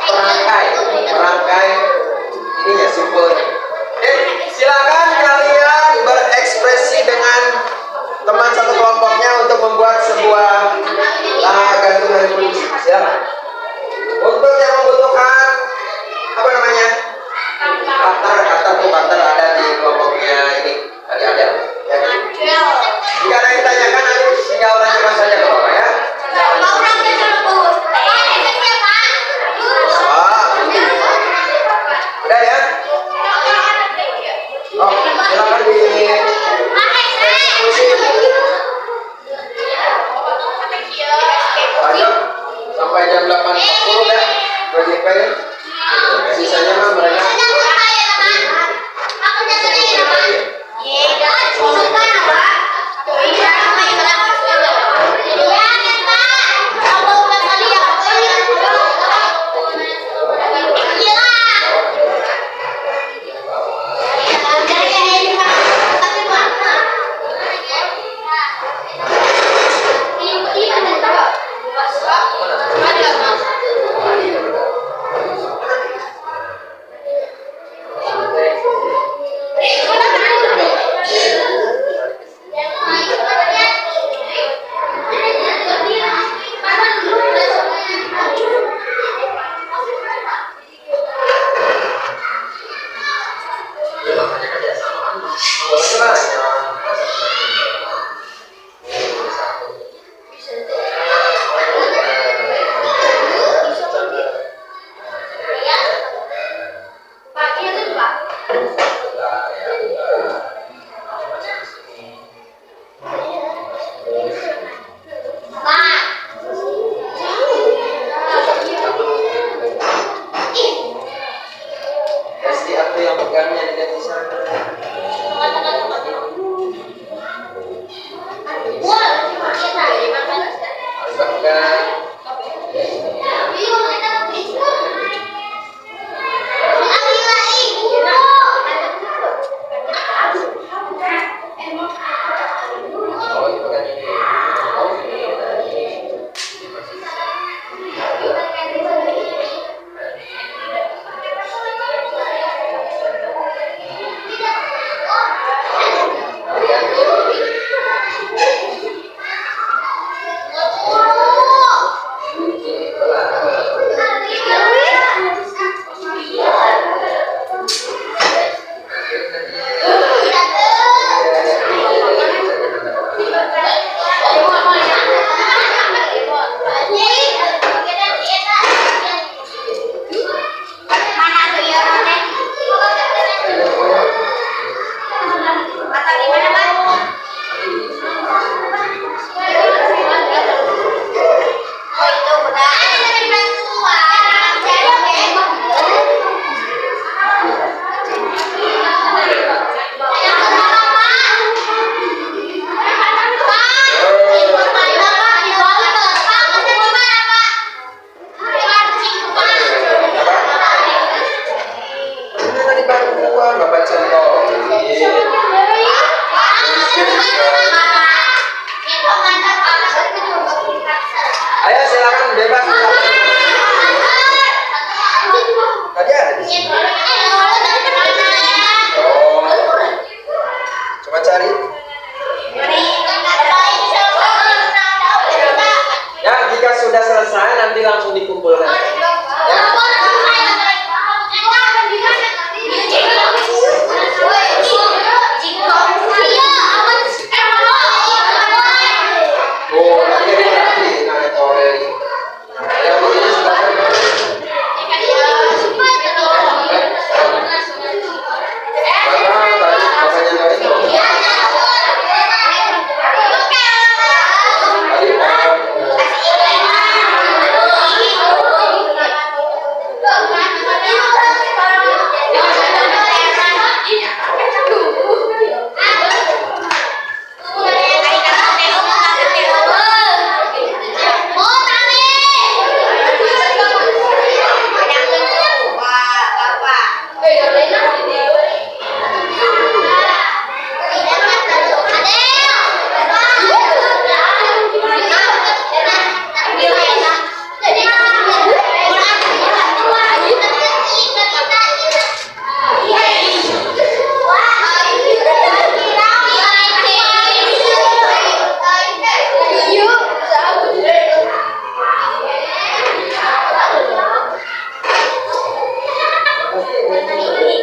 perangkai ininya simpel. Silakan kalian berekspresi dengan teman satu kelompoknya untuk membuat sebuah gantungan kunci. Silakan. Untuk yang membutuhkan apa namanya? Cutter ada di kelompoknya ini. Tadi ada. Ya. Jika ada yang ditanyakan, nanti tinggal tanyakan saja ke bapak ya. Udah ya? Oh, silakan di Ayo, sampai jam 8. selesai nanti langsung dikumpulkan. Ya. Oh, nanti nanti yang ini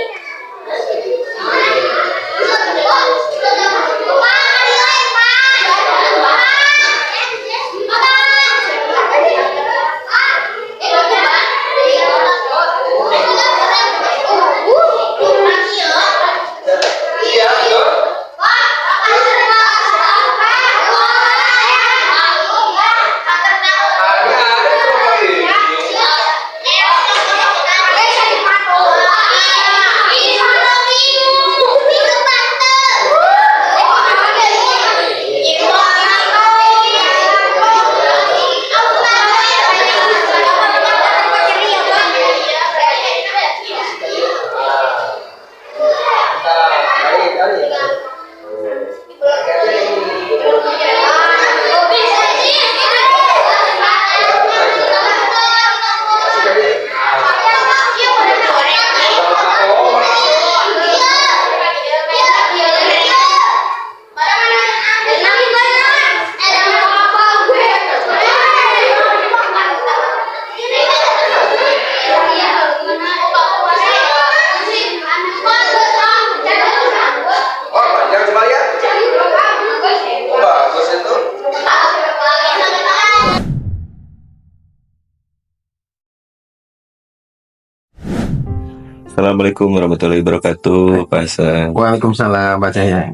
Assalamualaikum warahmatullahi wabarakatuh, Pak Hasan.
Waalaikumsalam Pak Cahya.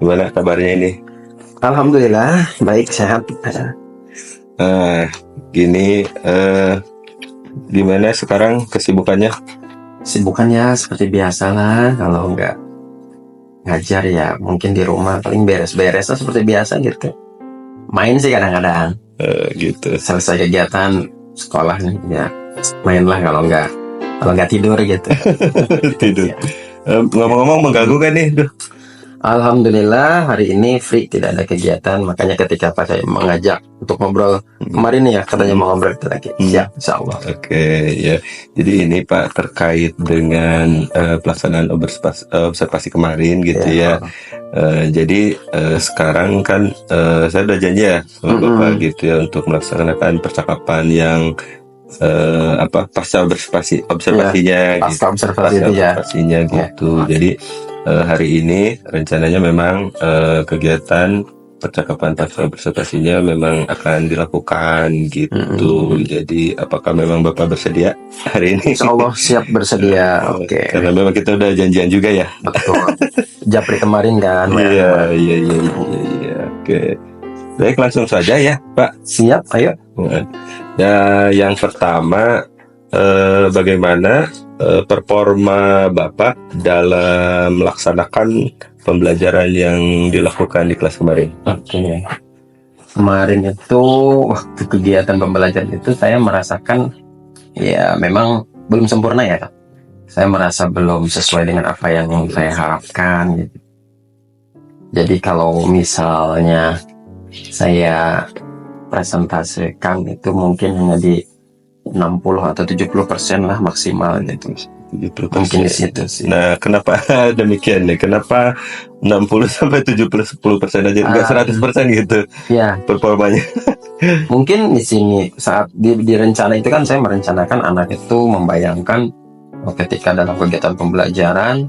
Gimana kabarnya ini?
Alhamdulillah baik sehat.
Nah, gini, gimana sekarang kesibukannya?
Sibukannya seperti biasa lah, kalau nggak ngajar ya mungkin di rumah paling beres-beres lah seperti biasa gitu. Main sih kadang-kadang.
Gitu.
Selesai kegiatan sekolah nih ya main lah kalau nggak tidur gitu.
Tidur.
Ya.
Ngomong-ngomong mengganggu kan nih? Duh.
Alhamdulillah hari ini free, tidak ada kegiatan, makanya ketika Pak saya mengajak untuk ngobrol kemarin ya katanya mau ngobrol itu lagi. Siap, insya Allah.
Oke, ya. Jadi ini Pak terkait dengan pelaksanaan observasi kemarin gitu ya. Jadi sekarang kan saya udah janji ya sama Bapak gitu ya untuk melaksanakan percakapan yang pasca observasinya
Pasca
gitu.
observasi itu ya.
Observasinya gitu. Jadi hari ini rencananya memang kegiatan percakapan pasca observasinya memang akan dilakukan gitu. Jadi apakah memang Bapak bersedia hari ini?
Insya Allah siap bersedia. Oke.
Karena memang kita udah janjian juga ya.
Betul. Japri kemarin kan.
Iya. Oke. Baik, langsung saja ya, Pak.
Siap, ayo.
Ya, yang pertama bagaimana performa Bapak dalam melaksanakan pembelajaran yang dilakukan di kelas kemarin?
Oke. Kemarin itu waktu kegiatan pembelajaran itu saya merasakan ya memang belum sempurna ya. Saya merasa belum sesuai dengan apa yang saya harapkan gitu. Jadi kalau misalnya saya presentasikan itu mungkin hanya di 60 atau 70% lah maksimal gitu.
70%.
Mungkin di situ sih.
Nah, kenapa demikian nih? Kenapa 60 sampai 70 10% aja, enggak 100% gitu
Ya,
performanya?
mungkin di sini saat di rencana itu kan saya merencanakan anak itu membayangkan ketika dalam kegiatan pembelajaran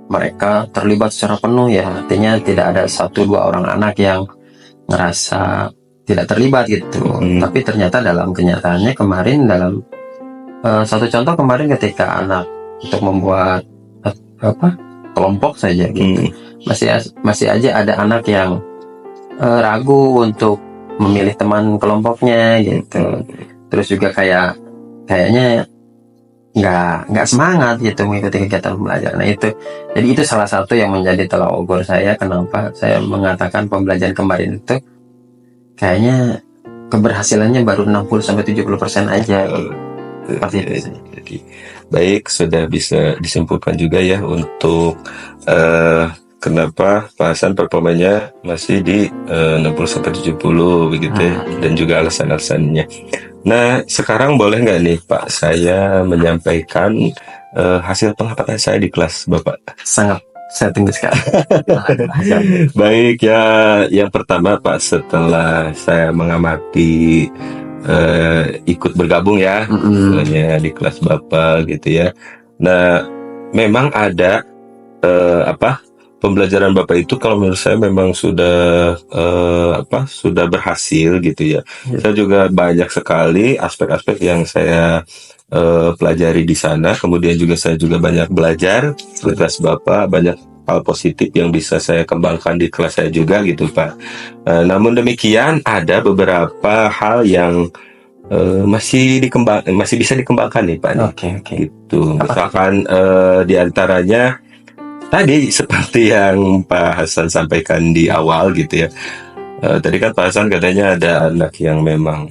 mereka terlibat secara penuh ya, artinya tidak ada 1-2 orang anak yang ngerasa tidak terlibat gitu. Tapi ternyata dalam kenyataannya kemarin dalam satu contoh kemarin ketika anak untuk membuat kelompok saja gitu, masih aja ada anak yang ragu untuk memilih teman kelompoknya gitu. Terus juga kayaknya nggak semangat gitu mengikuti kegiatan pembelajaran. Nah itu, jadi itu salah satu yang menjadi tolak ukur saya kenapa saya mengatakan pembelajaran kemarin itu kayaknya keberhasilannya baru 60-70% aja gitu. Seperti itu sih.
Jadi baik, sudah bisa disimpulkan juga ya untuk kenapa Pak Hasan performanya masih di 60-70 begitu ya, dan juga alasan-alasannya. Nah, sekarang boleh nggak nih Pak saya menyampaikan hasil pengamatan saya di kelas Bapak?
Sangat saya tunggu sekali.
Baik ya, yang pertama Pak, setelah saya mengamati ikut bergabung ya istilahnya di kelas Bapak gitu ya. Nah, memang ada pembelajaran Bapak itu kalau menurut saya memang sudah sudah berhasil gitu ya. Saya juga banyak sekali aspek-aspek yang saya pelajari di sana. Kemudian juga saya juga banyak belajar di kelas Bapak, banyak hal positif yang bisa saya kembangkan di kelas saya juga gitu Pak. Namun demikian ada beberapa hal yang masih bisa dikembangkan nih Pak.
Oke.
Gitu. Misalkan di antaranya tadi seperti yang Pak Hasan sampaikan di awal gitu ya. Tadi kan Pak Hasan katanya ada anak yang memang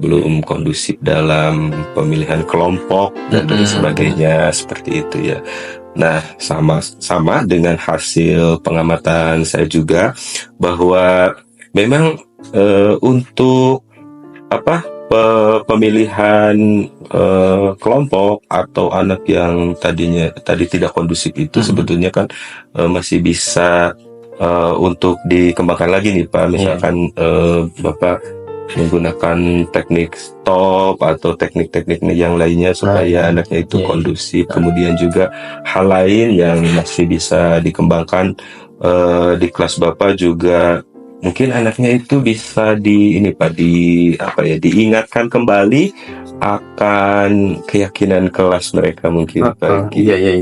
belum kondusif dalam pemilihan kelompok dan lain sebagainya seperti itu ya. Nah, sama dengan hasil pengamatan saya juga bahwa memang untuk pemilihan kelompok atau anak yang tadi tidak kondusif itu sebetulnya kan masih bisa untuk dikembangkan lagi nih Pak. Misalkan Bapak menggunakan teknik stop atau teknik-teknik yang lainnya supaya anaknya itu kondusif. Kemudian juga hal lain yang masih bisa dikembangkan di kelas Bapak juga. Mungkin anaknya itu bisa diingatkan kembali akan keyakinan kelas mereka mungkin Pak.
Iya.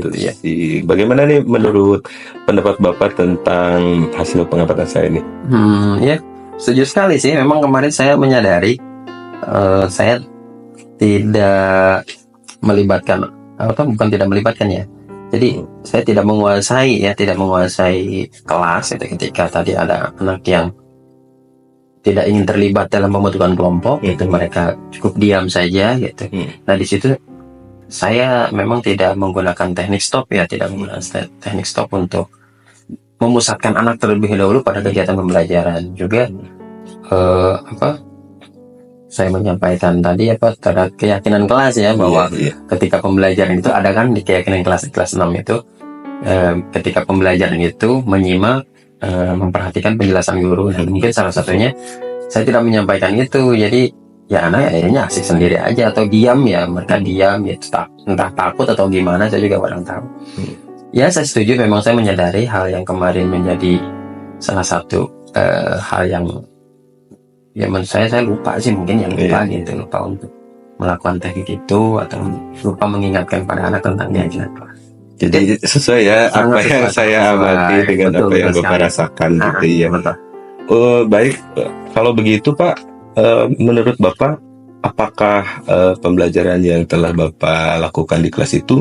Bagaimana nih menurut pendapat Bapak tentang hasil pengamatan saya ini?
Ya, setuju sekali sih. Memang kemarin saya menyadari saya tidak melibatkan bukan tidak melibatkan ya. Jadi saya tidak menguasai kelas itu ketika tadi ada anak yang tidak ingin terlibat dalam pembentukan kelompok, itu mereka cukup diam saja gitu. Nah di situ saya memang tidak menggunakan teknik stop ya, tidak menggunakan teknik stop untuk memusatkan anak terlebih dahulu pada kegiatan pembelajaran. Juga saya menyampaikan tadi terhadap keyakinan kelas ya, bahwa ketika pembelajaran itu ada kan di keyakinan kelas 6 itu ketika pembelajaran itu menyimak, memperhatikan penjelasan guru. Dan mungkin salah satunya saya tidak menyampaikan itu, jadi ya anak akhirnya asik sendiri aja atau diam ya, mereka diam ya, entah takut atau gimana saya juga kurang tahu. Ya saya setuju, memang saya menyadari hal yang kemarin menjadi salah satu hal yang ya menurut saya lupa sih, mungkin yang lupa untuk melakukan teknik itu atau lupa mengingatkan pada anak tentang keyakinan kelas.
Jadi sesuai ya apa yang saya amati dengan apa yang Bapak rasakan gitu ya. Baik, kalau begitu Pak, menurut Bapak apakah pembelajaran yang telah Bapak lakukan di kelas itu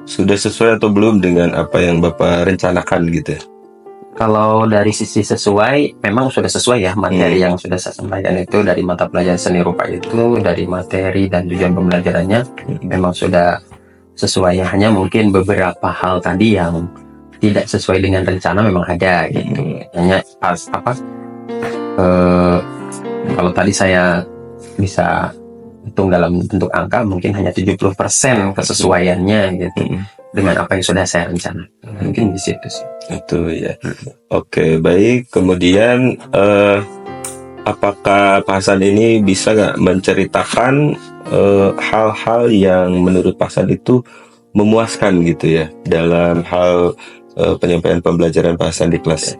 sudah sesuai atau belum dengan apa yang Bapak rencanakan gitu ya?
Kalau dari sisi sesuai, memang sudah sesuai ya materi yang sudah saya sampaikan itu dari mata pelajaran seni rupa itu, dari materi dan tujuan pembelajarannya memang sudah sesuai. Hanya mungkin beberapa hal tadi yang tidak sesuai dengan rencana memang ada gitu. Hanya kalau tadi saya bisa hitung dalam bentuk angka mungkin hanya 70% kesesuaiannya gitu dengan apa yang sudah saya rencanakan. Mungkin di situ sih.
Itu ya. Oke, baik. Kemudian apakah Pak Hasan ini bisa nggak menceritakan hal-hal yang menurut Pak Hasan itu memuaskan gitu ya dalam hal penyampaian pembelajaran Pak Hasan di kelas?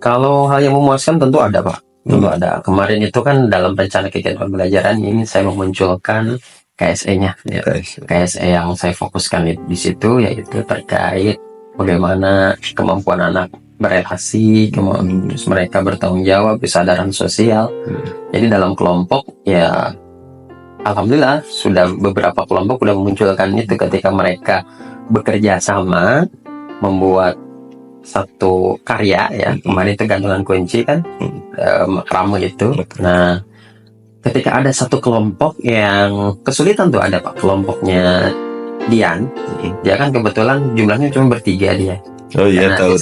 Kalau hal yang memuaskan tentu ada, Pak. Tentu ada. Kemarin itu kan dalam rencana kegiatan pembelajaran ini saya memunculkan KSE-nya. Ya. KSE yang saya fokuskan di situ yaitu terkait bagaimana kemampuan anak berelasi, terus mereka bertanggung jawab, kesadaran sosial. Jadi dalam kelompok ya, alhamdulillah sudah beberapa kelompok sudah memunculkan itu ketika mereka bekerja sama membuat satu karya ya. Kemarin itu gantungan kunci kan, ramu itu. Nah, ketika ada satu kelompok yang kesulitan tuh, ada Pak, kelompoknya Dian. Dia kan kebetulan jumlahnya cuma bertiga dia.
Oh iya, tahu.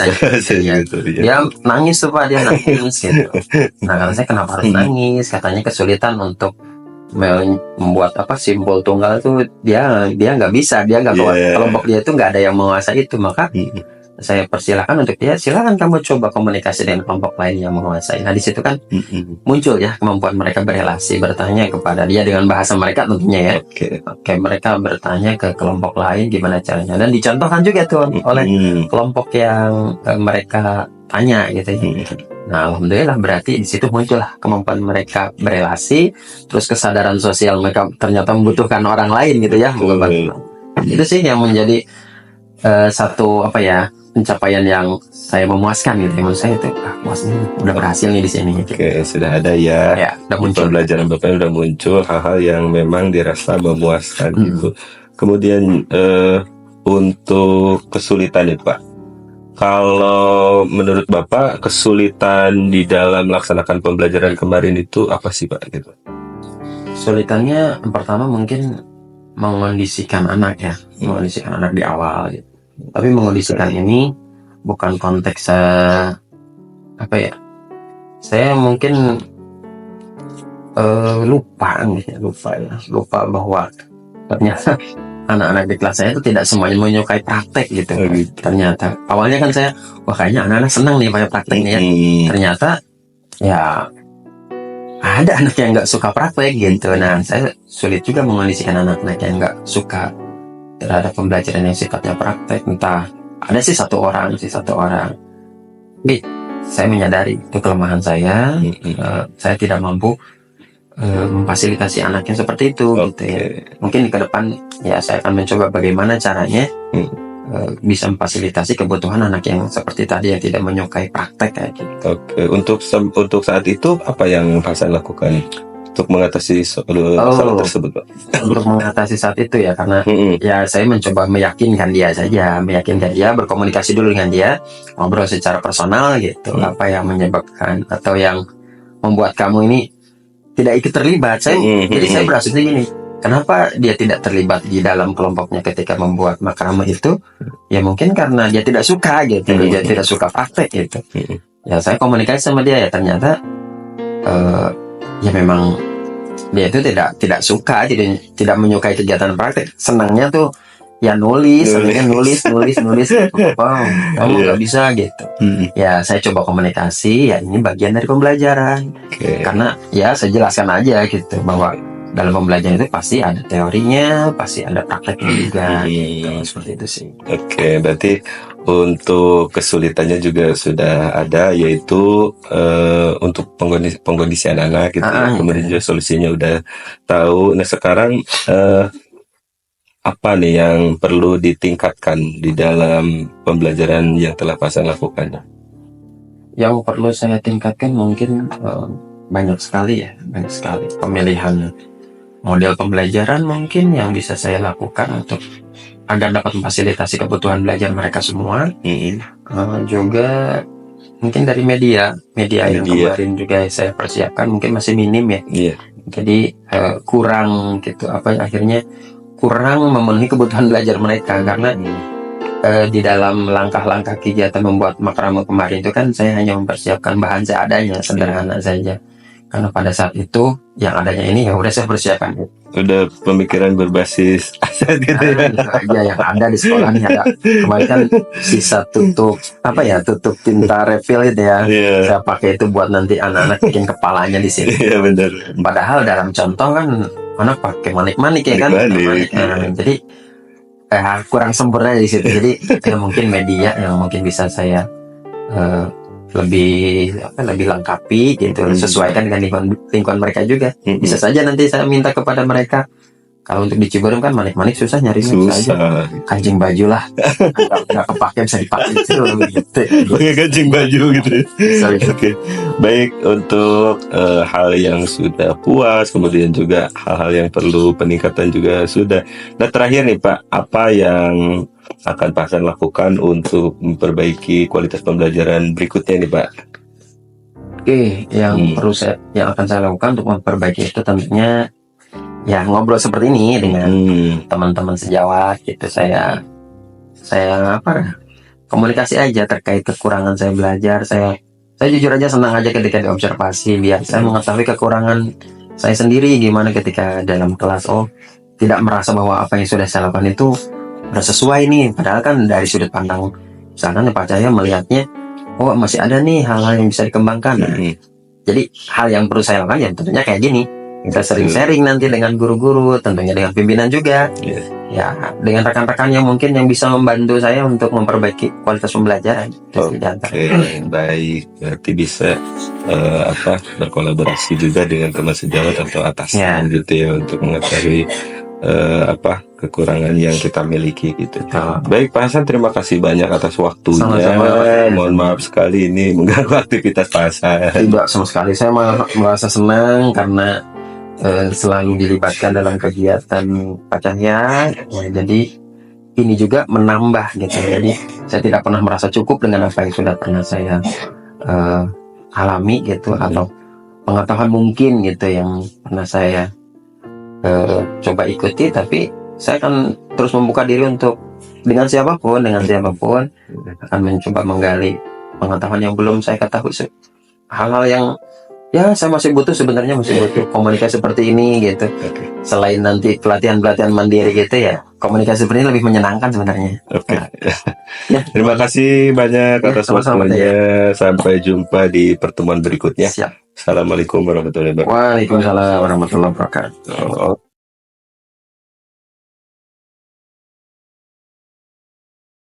Dia nangis tuh Pak, dia nangis gitu. Nah, kata saya kenapa harus nangis? Katanya kesulitan untuk membuat simbol tunggal itu dia nggak bisa, dia nggak kelompok dia itu nggak ada yang menguasai itu. Maka saya persilahkan untuk dia, silakan kamu coba komunikasi dengan kelompok lain yang menguasai. Nah, di situ kan muncul ya kemampuan mereka berelasi, bertanya kepada dia dengan bahasa mereka tentunya ya. Oke, mereka bertanya ke kelompok lain gimana caranya, dan dicontohkan juga tuh oleh kelompok yang mereka tanya gitu ya. Nah, alhamdulillah berarti di situ muncullah kemampuan mereka berelasi, terus kesadaran sosial mereka ternyata membutuhkan orang lain gitu ya. Itu sih yang menjadi satu pencapaian yang saya memuaskan gitu. Menurut saya itu puas nih, udah berhasil nih di sini.
Oke, sudah ada ya.
Udah muncul.
Pembelajaran Bapak udah muncul hal-hal yang memang dirasa memuaskan gitu. Kemudian untuk kesulitan itu Pak, kalau menurut Bapak kesulitan di dalam melaksanakan pembelajaran kemarin itu apa sih Pak gitu?
Kesulitannya yang pertama mungkin mengondisikan anak ya, mengondisikan anak di awal gitu. Tapi mengondisikan ini bukan konteks saya mungkin lupa bahwa ternyata anak-anak di kelas saya itu tidak semuanya menyukai praktek gitu. Ternyata awalnya kan saya kayaknya anak-anak senang nih pakai prakteknya ya. Ternyata ya ada anak yang nggak suka praktek gitu. Nah, saya sulit juga mengondisikan anak-anak yang nggak suka terhadap pembelajaran yang sifatnya praktek. Entah ada satu orang tapi saya menyadari itu kelemahan saya. Saya tidak mampu memfasilitasi anaknya seperti itu gitu ya. Mungkin ke depan ya saya akan mencoba bagaimana caranya bisa memfasilitasi kebutuhan anak yang seperti tadi yang tidak menyukai praktek kayak gitu.
Untuk saat itu apa yang Pak Hasan lakukan untuk mengatasi salah tersebut Pak?
Untuk mengatasi saat itu ya, karena ya saya mencoba meyakinkan dia, berkomunikasi dulu dengan dia, ngobrol secara personal gitu. Apa yang menyebabkan atau yang membuat kamu ini tidak ikut terlibat. Jadi saya berasumsi gini, kenapa dia tidak terlibat di dalam kelompoknya ketika membuat makrame itu? Ya mungkin karena dia tidak suka gitu, dia tidak suka praktek gitu. Ya saya komunikasi sama dia, ya ternyata ya memang dia itu tidak suka, tidak menyukai kegiatan praktek. Senangnya tuh ya nulis. Kamu nggak bisa gitu. Ya saya coba komunikasi, ya ini bagian dari pembelajaran. Karena ya saya jelaskan aja gitu bahwa dalam pembelajaran itu pasti ada teorinya, pasti ada prakteknya juga. Seperti itu sih.
Berarti untuk kesulitannya juga sudah ada, yaitu untuk pengkondisian anak gitu. Kemudian juga solusinya udah tahu. Nah sekarang apa nih yang perlu ditingkatkan di dalam pembelajaran yang telah Pak Hasan lakukan?
Yang perlu saya tingkatkan mungkin banyak sekali pemilihan model pembelajaran mungkin yang bisa saya lakukan untuk agar dapat memfasilitasi kebutuhan belajar mereka semua. Juga mungkin dari media yang kemarin juga saya persiapkan mungkin masih minim ya. Jadi kurang gitu, akhirnya kurang memenuhi kebutuhan belajar mereka. Karena di dalam langkah-langkah kegiatan membuat makrame kemarin itu kan saya hanya mempersiapkan bahan seadanya, sederhana saja. Karena pada saat itu yang adanya ini ya udah saya persiapkan.
Udah pemikiran berbasis aset gitu
Nah,
ya.
itu aja yang ada di sekolah nih ada. Kemarin kan sisa tutup apa ya, tutup tinta refill itu ya.
Iya.
Saya pakai itu buat nanti anak-anak bikin kepalanya di sini.
Iya benar.
Padahal dalam contoh kan anak pakai manik-manik ya kan.
Manik-manik,
Nah,
iya.
jadi kurang sempurna di situ. Jadi mungkin media yang mungkin bisa saya eh, lebih lengkapi gitu, sesuaikan dengan lingkungan mereka juga. Bisa saja nanti saya minta kepada mereka, kalau untuk di Ciberem kan manik-manik susah nyarinya, bisa aja
Susah.
kancing baju lah, nggak kepake bisa dipakai gitu.
Pakai kancing baju gitu ya.
Bisa, bisa.
Oke, baik untuk hal yang sudah puas, kemudian juga hal-hal yang perlu peningkatan juga sudah. Nah terakhir nih Pak, apa yang akan Pak Hasan lakukan untuk memperbaiki kualitas pembelajaran berikutnya nih Pak?
Oke, yang yang akan saya lakukan untuk memperbaiki itu tentunya ya ngobrol seperti ini dengan teman-teman sejawat gitu. Saya komunikasi aja terkait kekurangan saya belajar. Saya jujur aja senang aja ketika diobservasi, biar saya mengetahui kekurangan saya sendiri gimana ketika dalam kelas. Oh, tidak merasa bahwa apa yang sudah saya lakukan itu udah sesuai nih, padahal kan dari sudut pandang misalkan Pak Cahya melihatnya, oh masih ada nih hal-hal yang bisa dikembangkan. Nah, jadi hal yang perlu saya lakukan ya tentunya kayak gini. Kita sering sharing nanti dengan guru-guru, tentunya dengan pimpinan juga. Ya, dengan rekan-rekan yang mungkin yang bisa membantu saya untuk memperbaiki kualitas pembelajaran.
Oke, baik. Berarti bisa berkolaborasi juga dengan teman sejawat atau atasan gitu ya untuk mengetahui kekurangan yang kita miliki gitu. Baik Pak Hasan, terima kasih banyak atas waktunya.
Sama-sama.
Mohon maaf sekali ini mengganggu aktivitas Pak Hasan.
Tidak sama sekali, saya merasa senang karena selalu dilibatkan dalam kegiatan Pak Cahya. Jadi ini juga menambah gitu. Jadi saya tidak pernah merasa cukup dengan apa yang sudah pernah saya alami gitu, atau pengetahuan mungkin gitu yang pernah saya coba ikuti. Tapi saya akan terus membuka diri untuk dengan siapapun akan mencoba menggali pengetahuan yang belum saya ketahui, hal-hal yang ya saya masih butuh komunikasi seperti ini gitu. Selain nanti pelatihan mandiri gitu ya, komunikasi seperti ini lebih menyenangkan sebenarnya. Ya.
Terima kasih banyak atas waktunya. Sampai jumpa di pertemuan berikutnya.
Siap.
Assalamualaikum warahmatullahi wabarakatuh.
Waalaikumsalam warahmatullahi wabarakatuh.